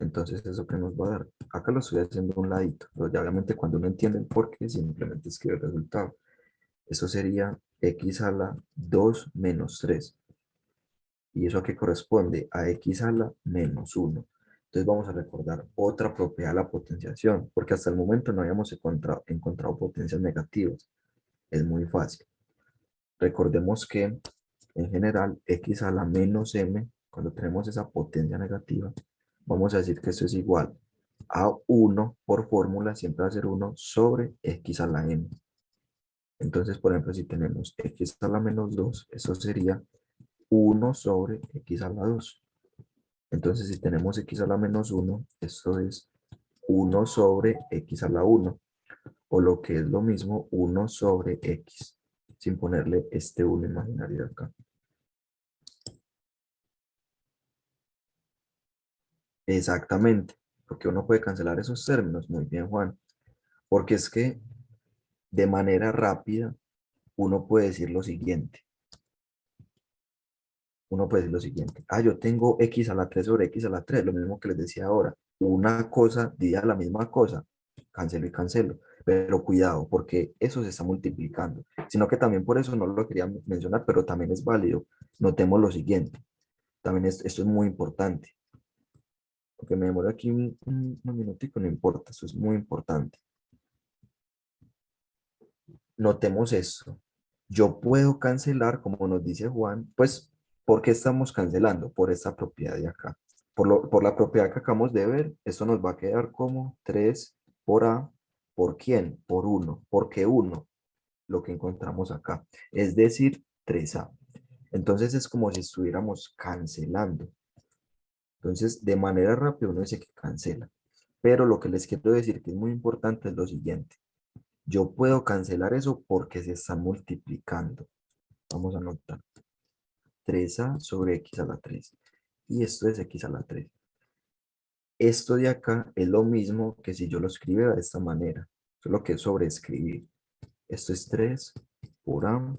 Entonces, ¿eso qué nos va a dar? Acá lo estoy haciendo a un ladito. Pero ya obviamente cuando uno entiende el por qué, simplemente escribe el resultado. Eso sería x a la 2 menos 3. ¿Y eso a qué corresponde? A x a la menos 1. Entonces vamos a recordar otra propiedad de la potenciación, porque hasta el momento no habíamos encontrado potencias negativas. Es muy fácil. Recordemos que en general x a la menos m, cuando tenemos esa potencia negativa, vamos a decir que esto es igual a 1 por fórmula, siempre va a ser 1 sobre x a la m. Entonces, por ejemplo, si tenemos x a la menos 2, eso sería 1 sobre x a la 2. Entonces, si tenemos x a la menos 1, esto es 1 sobre x a la 1. O lo que es lo mismo, 1 sobre x, sin ponerle este 1 imaginario de acá. Exactamente. Porque uno puede cancelar esos términos. Muy bien, Juan. Porque es que de manera rápida uno puede decir lo siguiente. Uno puede decir lo siguiente. Ah, yo tengo x a la 3 sobre x a la 3, lo mismo que les decía ahora. Una cosa diga la misma cosa. Cancelo y cancelo. Pero cuidado, porque eso se está multiplicando. Sino que también por eso no lo quería mencionar, pero también es válido. Notemos lo siguiente. También esto es muy importante. Porque me demoro aquí un minutico, no importa. Eso es muy importante. Notemos esto. Yo puedo cancelar, como nos dice Juan, pues, ¿por qué estamos cancelando? Por esta propiedad de acá. Por la propiedad que acabamos de ver, esto nos va a quedar como 3 por A. ¿Por quién? Por 1. ¿Por qué 1? Lo que encontramos acá. Es decir, 3A. Entonces es como si estuviéramos cancelando. Entonces, de manera rápida uno dice que cancela. Pero lo que les quiero decir que es muy importante es lo siguiente. Yo puedo cancelar eso porque se está multiplicando. Vamos a anotar 3A sobre x a la 3. Y esto es x a la 3. Esto de acá es lo mismo que si yo lo escribiera de esta manera. Eso es lo que es sobreescribir. Esto es 3 por A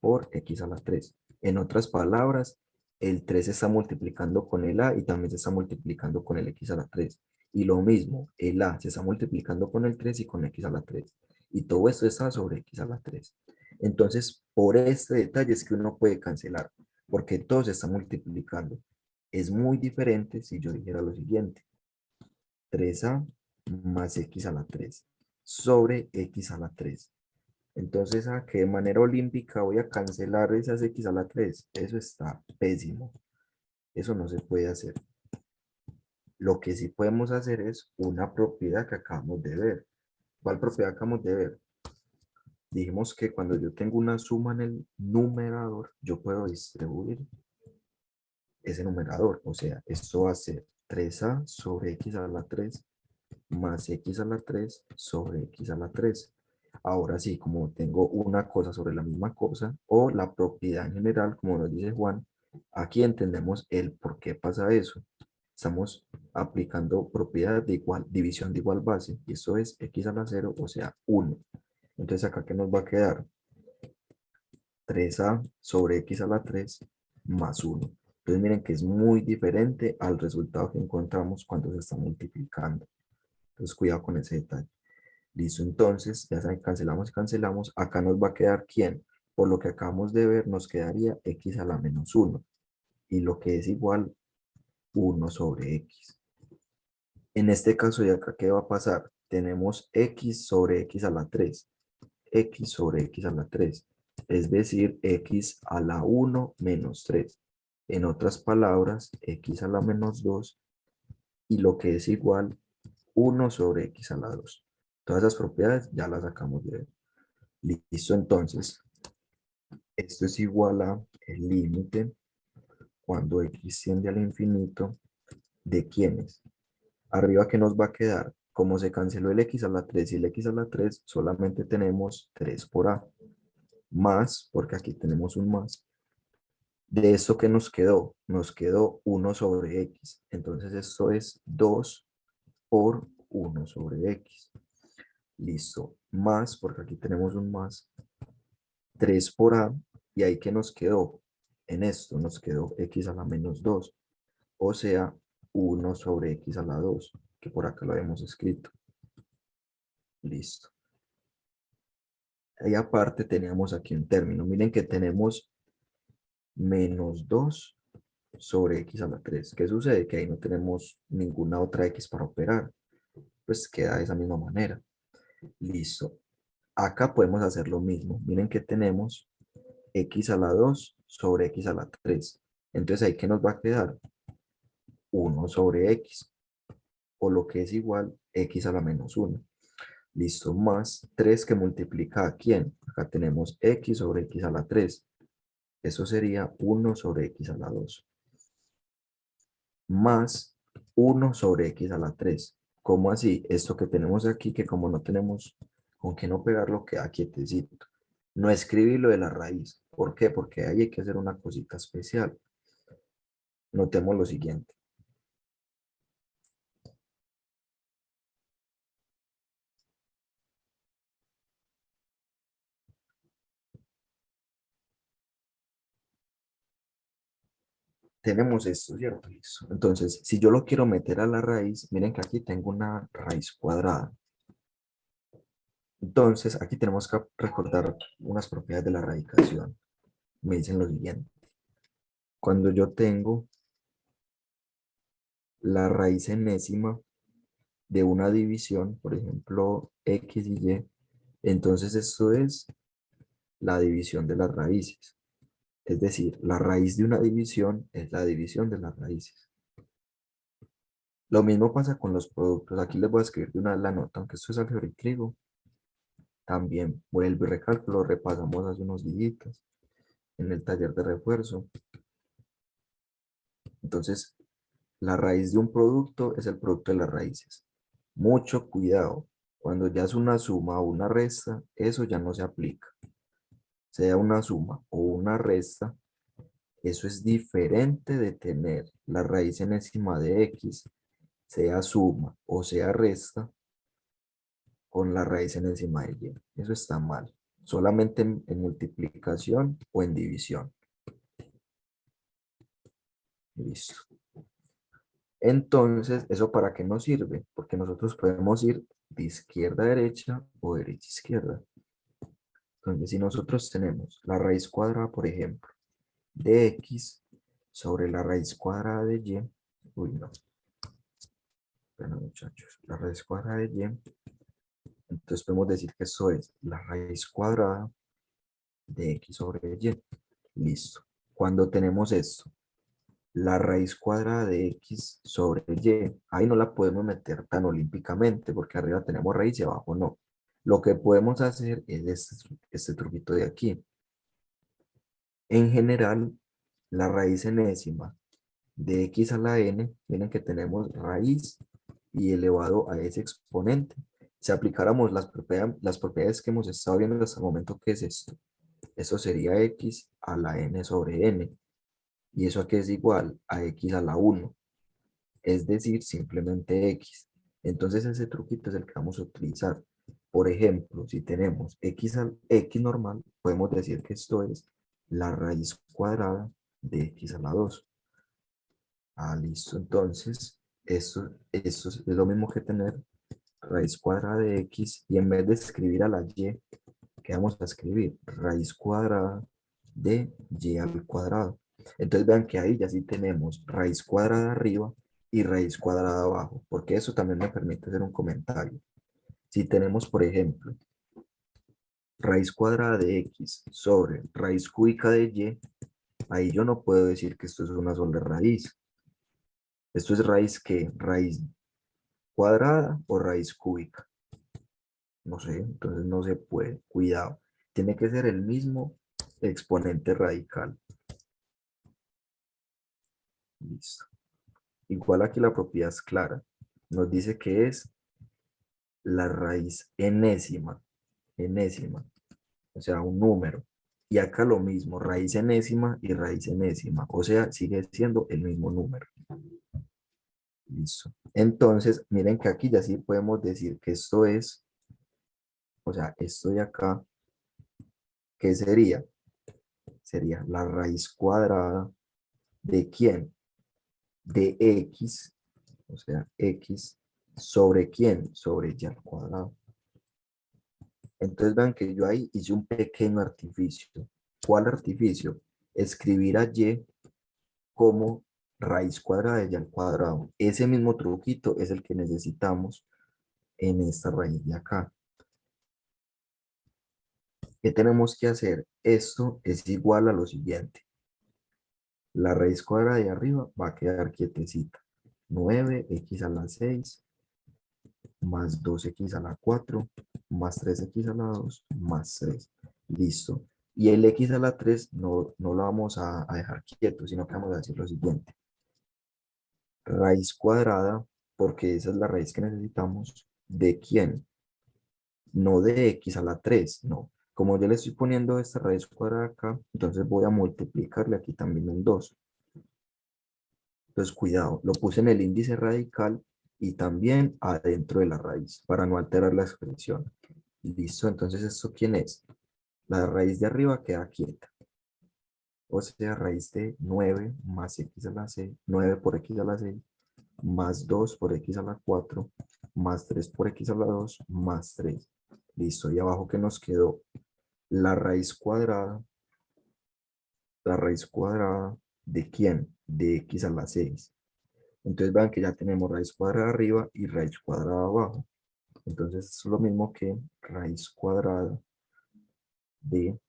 por x a la 3. En otras palabras, el 3 se está multiplicando con el A y también se está multiplicando con el x a la 3. Y lo mismo, el A se está multiplicando con el 3 y con x a la 3. Y todo esto está sobre x a la 3. Entonces, por este detalle es que uno puede cancelar, porque todo se está multiplicando. Es muy diferente si yo dijera lo siguiente. 3A más x a la 3 sobre x a la 3. Entonces, ¿a qué manera olímpica voy a cancelar esas x a la 3? Eso está pésimo. Eso no se puede hacer. Lo que sí podemos hacer es una propiedad que acabamos de ver. ¿Cuál propiedad acabamos de ver? Dijimos que cuando yo tengo una suma en el numerador, yo puedo distribuir ese numerador. O sea, esto va a ser 3A sobre x a la 3 más x a la 3 sobre x a la 3. Ahora sí, como tengo una cosa sobre la misma cosa, o la propiedad en general, como nos dice Juan, aquí entendemos el por qué pasa eso. Estamos aplicando propiedad de igual, división de igual base, y eso es x a la 0, o sea, 1. Entonces acá, ¿qué nos va a quedar? 3A sobre x a la 3 más 1. Entonces miren que es muy diferente al resultado que encontramos cuando se está multiplicando. Entonces cuidado con ese detalle. Listo, entonces, ya saben, cancelamos y cancelamos. Acá nos va a quedar ¿quién? Por lo que acabamos de ver, nos quedaría x a la menos 1. Y lo que es igual 1 sobre x. En este caso de acá, ¿qué va a pasar? Tenemos x sobre x a la 3. X sobre x a la 3. Es decir, x a la 1 menos 3. En otras palabras, x a la menos 2. Y lo que es igual 1 sobre x a la 2. Todas esas propiedades ya las sacamos de ver. Listo, entonces, esto es igual a el límite cuando x tiende al infinito de quiénes. Arriba, ¿qué nos va a quedar? Como se canceló el x a la 3 y el x a la 3, solamente tenemos 3 por a. Más, porque aquí tenemos un más. De esto que nos quedó? Nos quedó 1 sobre x. Entonces esto es 2 por 1 sobre x. Listo. Más, porque aquí tenemos un más. 3 por a, y ahí que nos quedó, en esto nos quedó x a la menos 2, o sea, 1 sobre x a la 2, que por acá lo habíamos escrito. Listo. Y aparte teníamos aquí un término. Miren que tenemos menos 2 sobre x a la 3. ¿Qué sucede? Que ahí no tenemos ninguna otra x para operar. Pues queda de esa misma manera. Listo. Acá podemos hacer lo mismo. Miren que tenemos x a la 2 sobre x a la 3. Entonces ahí, ¿qué nos va a quedar? 1 sobre x, o lo que es igual x a la menos 1. Listo, más 3 que multiplica a quién. Acá tenemos x sobre x a la 3. Eso sería 1 sobre x a la 2. Más 1 sobre x a la 3. ¿Cómo así? Esto que tenemos aquí, que como no tenemos con qué no pegarlo, queda quietecito. No escribirlo de la raíz. ¿Por qué? Porque ahí hay que hacer una cosita especial. Notemos lo siguiente. tenemos esto, ¿cierto? Listo. Entonces, si yo lo quiero meter a la raíz, miren que aquí tengo una raíz cuadrada. Entonces, aquí tenemos que recordar unas propiedades de la radicación. Me dicen lo siguiente. Cuando yo tengo la raíz enésima de una división, por ejemplo, X y Y, entonces esto es la división de las raíces. Es decir, la raíz de una división es la división de las raíces. Lo mismo pasa con los productos. Aquí les voy a escribir de una vez la nota, aunque esto es álgebra y trigo. También vuelvo y recálculo, repasamos hace unos días en el taller de refuerzo. Entonces, la raíz de un producto es el producto de las raíces. Mucho cuidado. Cuando ya es una suma o una resta, eso ya no se aplica. Sea una suma o una resta, eso es diferente de tener la raíz enésima de X, sea suma o sea resta, con la raíz enésima de Y. Eso está mal. Solamente en multiplicación o en división. Listo. Entonces, ¿eso para qué nos sirve? Porque nosotros podemos ir de izquierda a derecha o derecha a izquierda. Entonces, si nosotros tenemos la raíz cuadrada, por ejemplo, de X sobre la raíz cuadrada de Y, uy, no, bueno, muchachos, la raíz cuadrada de Y, entonces podemos decir que eso es la raíz cuadrada de X sobre Y. Listo. Cuando tenemos esto, la raíz cuadrada de X sobre Y, ahí no la podemos meter tan olímpicamente porque arriba tenemos raíz y abajo no. Lo que podemos hacer es este truquito de aquí. En general, la raíz enésima de X a la N, miren que tenemos raíz y elevado a ese exponente. Si aplicáramos las propiedades que hemos estado viendo hasta el momento, ¿qué es esto? Eso sería X a la N sobre N. ¿Y eso a qué es igual? A X a la 1. Es decir, simplemente X. Entonces ese truquito es el que vamos a utilizar. Por ejemplo, si tenemos X normal, podemos decir que esto es la raíz cuadrada de X a la 2. Ah, listo. Entonces, esto es lo mismo que tener raíz cuadrada de X y en vez de escribir a la Y, ¿qué vamos a escribir? Raíz cuadrada de Y al cuadrado. Entonces vean que ahí ya sí tenemos raíz cuadrada arriba y raíz cuadrada abajo, porque eso también me permite hacer un comentario. Si tenemos, por ejemplo, raíz cuadrada de X sobre raíz cúbica de Y, ahí yo no puedo decir que esto es una sola raíz. ¿Esto es raíz qué? ¿Raíz cuadrada o raíz cúbica? No sé, entonces no se puede. Cuidado. Tiene que ser el mismo exponente radical. Listo. Igual aquí la propiedad es clara. Nos dice que es la raíz enésima. Enésima. O sea, un número. Y acá lo mismo, raíz enésima y raíz enésima. O sea, sigue siendo el mismo número. Listo. Entonces, miren que aquí ya sí podemos decir que esto es, o sea, esto de acá, ¿qué sería? Sería la raíz cuadrada de ¿quién? De X, o sea, X, ¿sobre quién? Sobre Y al cuadrado. Entonces vean que yo ahí hice un pequeño artificio. ¿Cuál artificio? Escribir a Y como raíz cuadrada de Y al cuadrado. Ese mismo truquito es el que necesitamos en esta raíz de acá. ¿Qué tenemos que hacer? Esto es igual a lo siguiente. La raíz cuadrada de arriba va a quedar quietecita. 9x a la 6 más 2x a la 4 más 3x a la 2 más 3. Listo. Y el x a la 3 no lo vamos a dejar quieto, sino que vamos a decir lo siguiente. Raíz cuadrada, porque esa es la raíz que necesitamos, ¿de quién? No de x a la 3, no. Como yo le estoy poniendo esta raíz cuadrada acá, entonces voy a multiplicarle aquí también un 2. Entonces, cuidado, lo puse en el índice radical y también adentro de la raíz para no alterar la expresión. Listo, entonces, ¿esto quién es? La raíz de arriba queda quieta. O sea, raíz de 9 más x a la 6, 9 por x a la 6, más 2 por x a la 4, más 3 por x a la 2, más 3. Listo, y abajo que nos quedó la raíz cuadrada ¿de quién? De x a la 6. Entonces vean que ya tenemos raíz cuadrada arriba y raíz cuadrada abajo. Entonces es lo mismo que raíz cuadrada de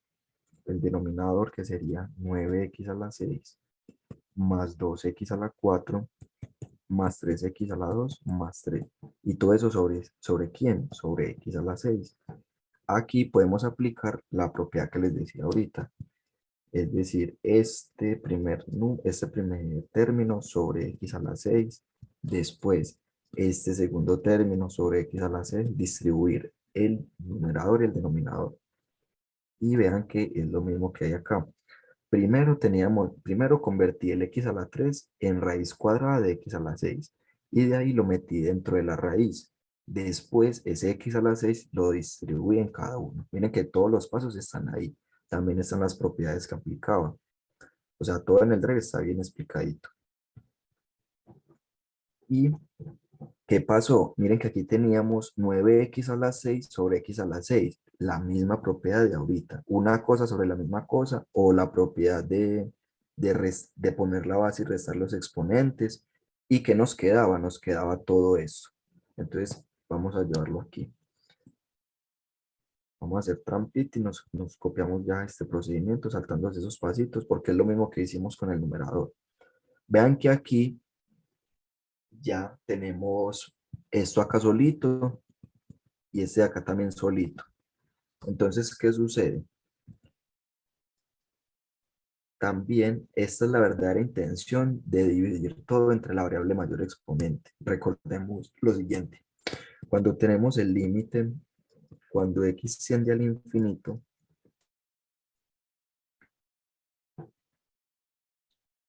el denominador, que sería 9x a la 6 más 2x a la 4 más 3x a la 2 más 3. Y todo eso ¿sobre quién? Sobre x a la 6. Aquí podemos aplicar la propiedad que les decía ahorita. Es decir, este primer término sobre x a la 6. Después, este segundo término sobre x a la 6. Distribuir el numerador y el denominador. Y vean que es lo mismo que hay acá. Primero convertí el x a la 3 en raíz cuadrada de x a la 6. Y de ahí lo metí dentro de la raíz. Después, ese x a la 6 lo distribuí en cada uno. Miren que todos los pasos están ahí. También están las propiedades que aplicaba. O sea, todo en el drive está bien explicadito. ¿Y qué pasó? Miren que aquí teníamos 9x a la 6 sobre x a la 6. La misma propiedad de ahorita. Una cosa sobre la misma cosa, o la propiedad de poner la base y restar los exponentes. ¿Y qué nos quedaba? Nos quedaba todo eso. Entonces, vamos a llevarlo aquí. Vamos a hacer trampita y nos copiamos ya este procedimiento saltando esos pasitos, porque es lo mismo que hicimos con el numerador. Vean que aquí ya tenemos esto acá solito y este de acá también solito. Entonces, ¿qué sucede? También esta es la verdadera intención de dividir todo entre la variable mayor exponente. Recordemos lo siguiente. Cuando tenemos el límite, cuando x tiende al infinito,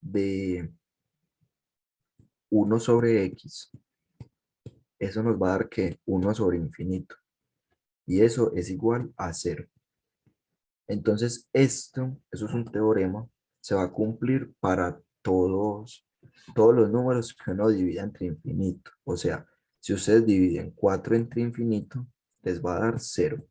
de 1 sobre x, eso nos va a dar que 1 sobre infinito. Y eso es igual a 0. Entonces, eso es un teorema, se va a cumplir para todos los números que uno divida entre infinito. O sea, si ustedes dividen 4 entre infinito, les va a dar 0.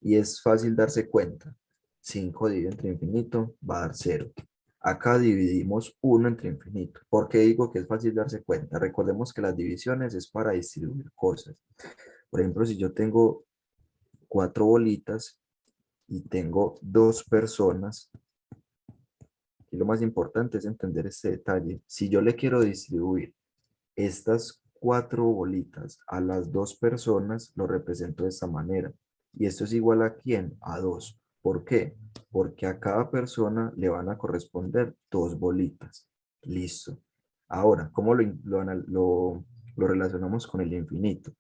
Y es fácil darse cuenta. 5 dividido entre infinito va a dar 0. Acá dividimos 1 entre infinito. ¿Por qué digo que es fácil darse cuenta? Recordemos que las divisiones es para distribuir cosas. Por ejemplo, si yo tengo 4 bolitas y tengo 2 personas, y lo más importante es entender este detalle. Si yo le quiero distribuir estas 4 bolitas a las 2 personas, lo represento de esta manera. Y esto es igual ¿a quién? A 2. ¿Por qué? Porque a cada persona le van a corresponder 2 bolitas. Listo. Ahora, ¿cómo lo relacionamos con el infinito?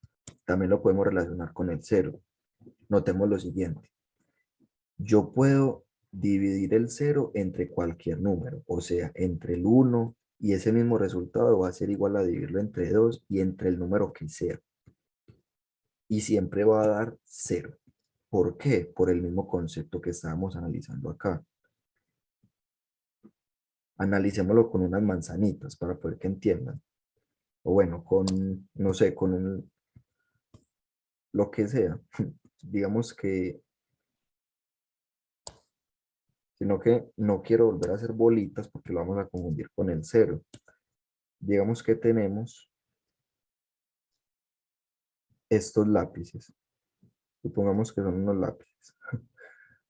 También lo podemos relacionar con el 0. Notemos lo siguiente. Yo puedo dividir el 0 entre cualquier número, o sea, entre el 1 y ese mismo resultado va a ser igual a dividirlo entre 2 y entre el número que sea. Y siempre va a dar 0. ¿Por qué? Por el mismo concepto que estábamos analizando acá. Analicémoslo con unas manzanitas para poder que entiendan. O bueno, no sé, lo que sea. Digamos que sino que no quiero volver a hacer bolitas porque lo vamos a confundir con el 0. Digamos que tenemos estos lápices. Supongamos que son unos lápices.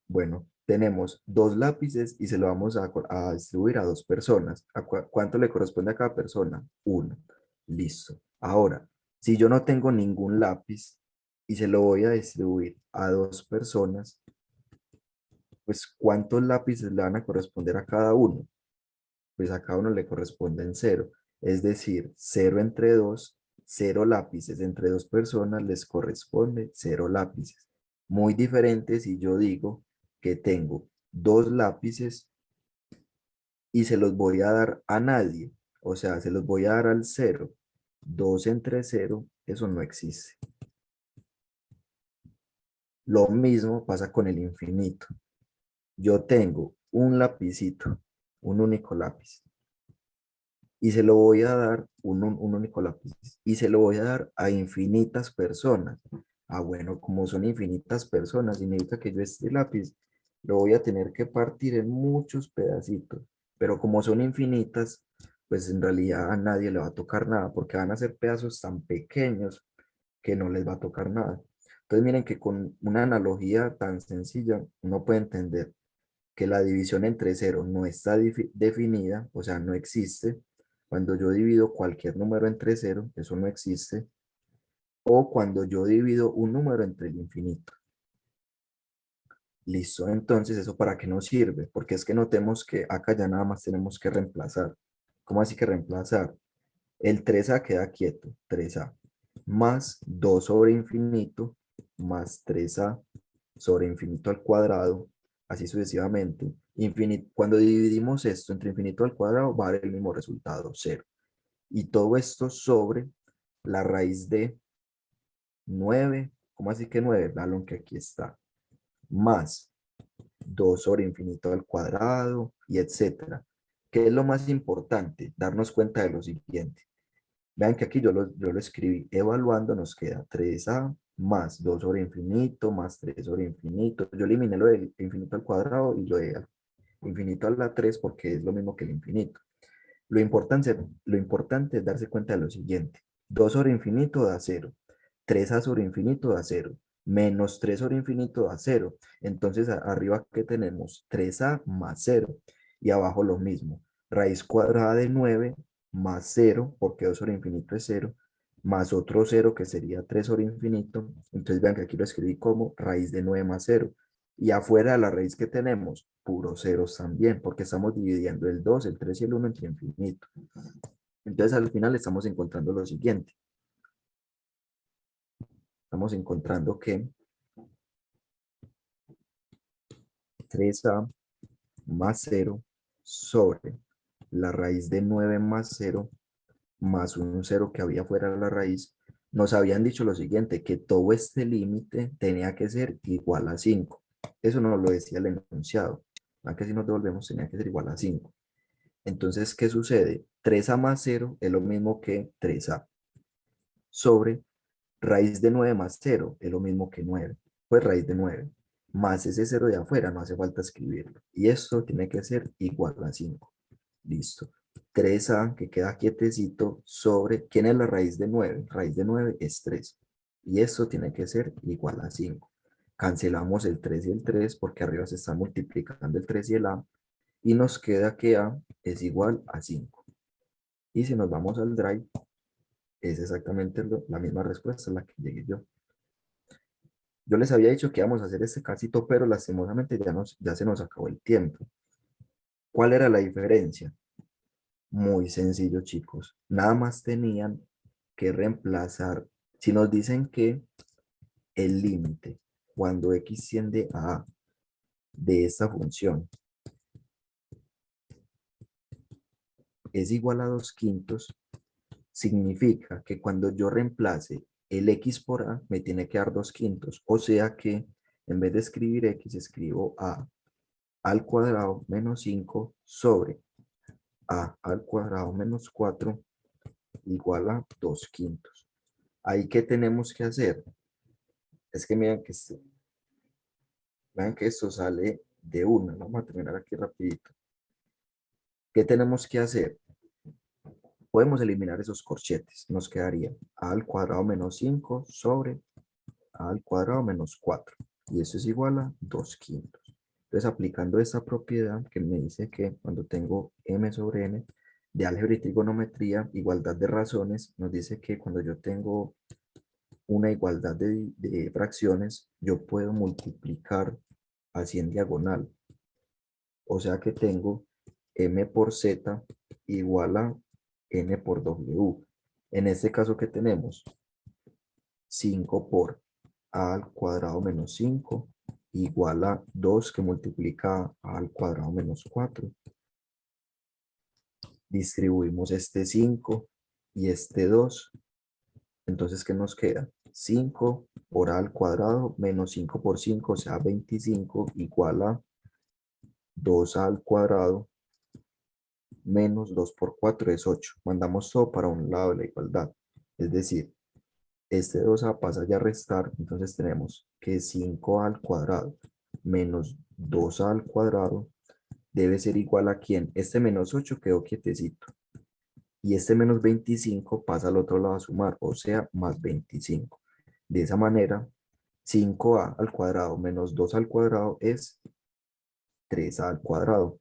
Bueno, tenemos 2 lápices y se lo vamos a distribuir a 2 personas. ¿Cuánto le corresponde a cada persona? 1. Listo. Ahora, si yo no tengo ningún lápiz y se lo voy a distribuir a 2 personas, pues ¿cuántos lápices le van a corresponder a cada uno? Pues a cada uno le corresponden 0. Es decir, 0 entre 2, 0 lápices entre 2 personas les corresponde 0 lápices. Muy diferente si yo digo que tengo 2 lápices y se los voy a dar a nadie. O sea, se los voy a dar al 0. 2 entre 0, eso no existe. Lo mismo pasa con el infinito. Yo tengo un lapicito, un único lápiz. Y se lo voy a dar, un único lápiz, y se lo voy a dar a infinitas personas. Ah, bueno, como son infinitas personas, significa que yo este lápiz lo voy a tener que partir en muchos pedacitos. Pero como son infinitas, pues en realidad a nadie le va a tocar nada, porque van a ser pedazos tan pequeños que no les va a tocar nada. Entonces miren que con una analogía tan sencilla, uno puede entender que la división entre cero no está definida, o sea, no existe. Cuando yo divido cualquier número entre cero, eso no existe. O cuando yo divido un número entre el infinito. Listo, entonces, ¿eso para qué nos sirve? Porque es que notemos que acá ya nada más tenemos que reemplazar. ¿Cómo así que reemplazar? El 3a queda quieto, 3a, más 2 sobre infinito, más 3a sobre infinito al cuadrado, así sucesivamente. Cuando dividimos esto entre infinito al cuadrado, va a dar el mismo resultado, 0. Y todo esto sobre la raíz de 9, ¿cómo así que 9? Vean que aquí está, más 2 sobre infinito al cuadrado, y etcétera. ¿Qué es lo más importante? Darnos cuenta de lo siguiente. Vean que aquí yo lo escribí. Evaluando nos queda 3a más 2 sobre infinito más 3 sobre infinito. Yo eliminé lo del infinito al cuadrado y lo de infinito a la 3 porque es lo mismo que el infinito. Lo importante es darse cuenta de lo siguiente. 2 sobre infinito da 0. 3a sobre infinito da 0. Menos 3 sobre infinito da 0. Entonces arriba que tenemos 3a más 0. Y abajo lo mismo. Raíz cuadrada de 9 más 0, porque 2 sobre infinito es 0, más otro 0 que sería 3 sobre infinito. Entonces vean que aquí lo escribí como raíz de 9 más 0. Y afuera de la raíz que tenemos, puros ceros también, porque estamos dividiendo el 2, el 3 y el 1 entre infinito. Entonces al final estamos encontrando lo siguiente. Estamos encontrando que 3a más 0 sobre la raíz de 9 más 0 más un 0 que había fuera de la raíz, nos habían dicho lo siguiente, que todo este límite tenía que ser igual a 5. Eso nos lo decía el enunciado. Aunque si nos devolvemos tenía que ser igual a 5. Entonces, ¿qué sucede? 3a más 0 es lo mismo que 3a sobre raíz de 9 más 0 es lo mismo que 9. Pues raíz de 9 más ese 0 de afuera, no hace falta escribirlo. Y esto tiene que ser igual a 5. Listo. 3a que queda quietecito sobre, ¿quién es la raíz de 9? Raíz de 9 es 3. Y esto tiene que ser igual a 5. Cancelamos el 3 y el 3 porque arriba se está multiplicando el 3 y el a. Y nos queda que a es igual a 5. Y si nos vamos al drive, es exactamente la misma respuesta a la que llegué yo. Yo les había dicho que íbamos a hacer este casito, pero lastimosamente ya se nos acabó el tiempo. ¿Cuál era la diferencia? Muy sencillo, chicos. Nada más tenían que reemplazar. Si nos dicen que el límite, cuando x tiende a A de esta función, es igual a 2/5, significa que cuando yo reemplace el x por a, me tiene que dar 2/5. O sea que en vez de escribir x, escribo a al cuadrado menos 5 sobre a al cuadrado menos 4 igual a 2/5. Ahí, ¿qué tenemos que hacer? Es que vean que esto sale de una. Vamos a terminar aquí rapidito. ¿Qué tenemos que hacer? Podemos eliminar esos corchetes. Nos quedaría a al cuadrado menos 5 sobre a al cuadrado menos 4. Y eso es igual a 2/5. Entonces, aplicando esta propiedad que me dice que cuando tengo m sobre n de álgebra y trigonometría, igualdad de razones, nos dice que cuando yo tengo una igualdad de fracciones, yo puedo multiplicar así en diagonal. O sea que tengo m por z igual a n por w. En este caso, ¿qué tenemos? 5 por a al cuadrado menos 5 igual a 2 que multiplica a al cuadrado menos 4. Distribuimos este 5 y este 2. Entonces, ¿qué nos queda? 5 por a al cuadrado menos 5 por 5, o sea, 25 igual a 2a al cuadrado menos 2 por 4 es 8. Mandamos todo para un lado de la igualdad. Es decir, este 2a pasa ya a restar, entonces tenemos que 5a al cuadrado menos 2a al cuadrado debe ser igual a ¿quién? Este menos 8 quedó quietecito. Y este menos 25 pasa al otro lado a sumar, o sea, más 25. De esa manera, 5a al cuadrado menos 2 al cuadrado es 3a al cuadrado.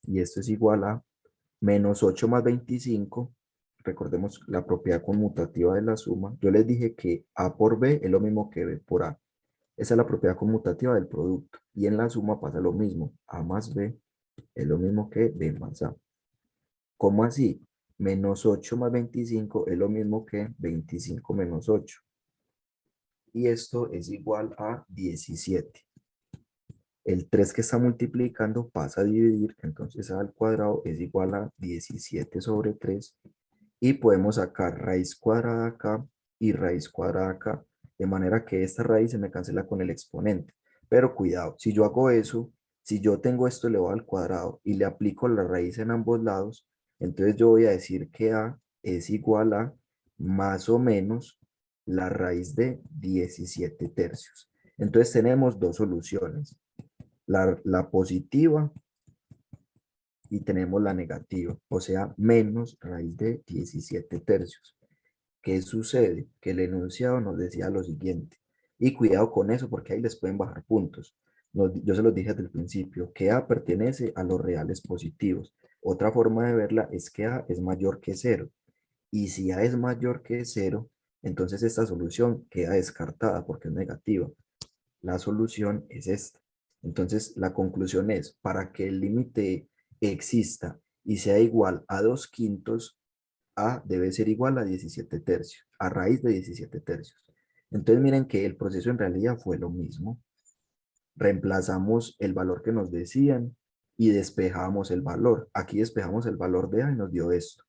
Y esto es igual a menos 8 más 25. Recordemos la propiedad conmutativa de la suma. Yo les dije que A por B es lo mismo que B por A. Esa es la propiedad conmutativa del producto. Y en la suma pasa lo mismo. A más B es lo mismo que B más A. ¿Cómo así? Menos 8 más 25 es lo mismo que 25 menos 8. Y esto es igual a 17. El 3 que está multiplicando pasa a dividir, entonces A al cuadrado es igual a 17 sobre 3. Y podemos sacar raíz cuadrada acá y raíz cuadrada acá. De manera que esta raíz se me cancela con el exponente. Pero cuidado, si yo hago eso, si yo tengo esto elevado al cuadrado y le aplico la raíz en ambos lados, entonces yo voy a decir que A es igual a más o menos la raíz de 17 tercios. Entonces tenemos dos soluciones, la positiva y tenemos la negativa, o sea, menos raíz de 17 tercios. ¿Qué sucede? Que el enunciado nos decía lo siguiente, y cuidado con eso porque ahí les pueden bajar puntos. Yo se los dije desde el principio, que A pertenece a los reales positivos. Otra forma de verla es que A es mayor que 0. Y si A es mayor que 0, entonces esta solución queda descartada porque es negativa. La solución es esta. Entonces, la conclusión es, para que el límite exista y sea igual a 2/5, A debe ser igual a 17 tercios, a raíz de 17 tercios. Entonces, miren que el proceso en realidad fue lo mismo. Reemplazamos el valor que nos decían y despejamos el valor. Aquí despejamos el valor de A y nos dio esto.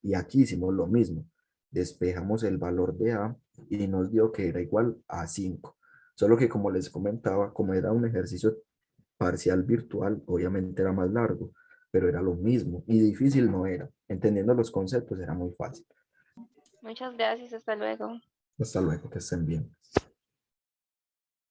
Y aquí hicimos lo mismo. Despejamos el valor de A y nos dio que era igual a 5. Solo que como les comentaba, como era un ejercicio parcial virtual, obviamente era más largo, pero era lo mismo y difícil no era. Entendiendo los conceptos era muy fácil. Muchas gracias, hasta luego. Hasta luego, que estén bien.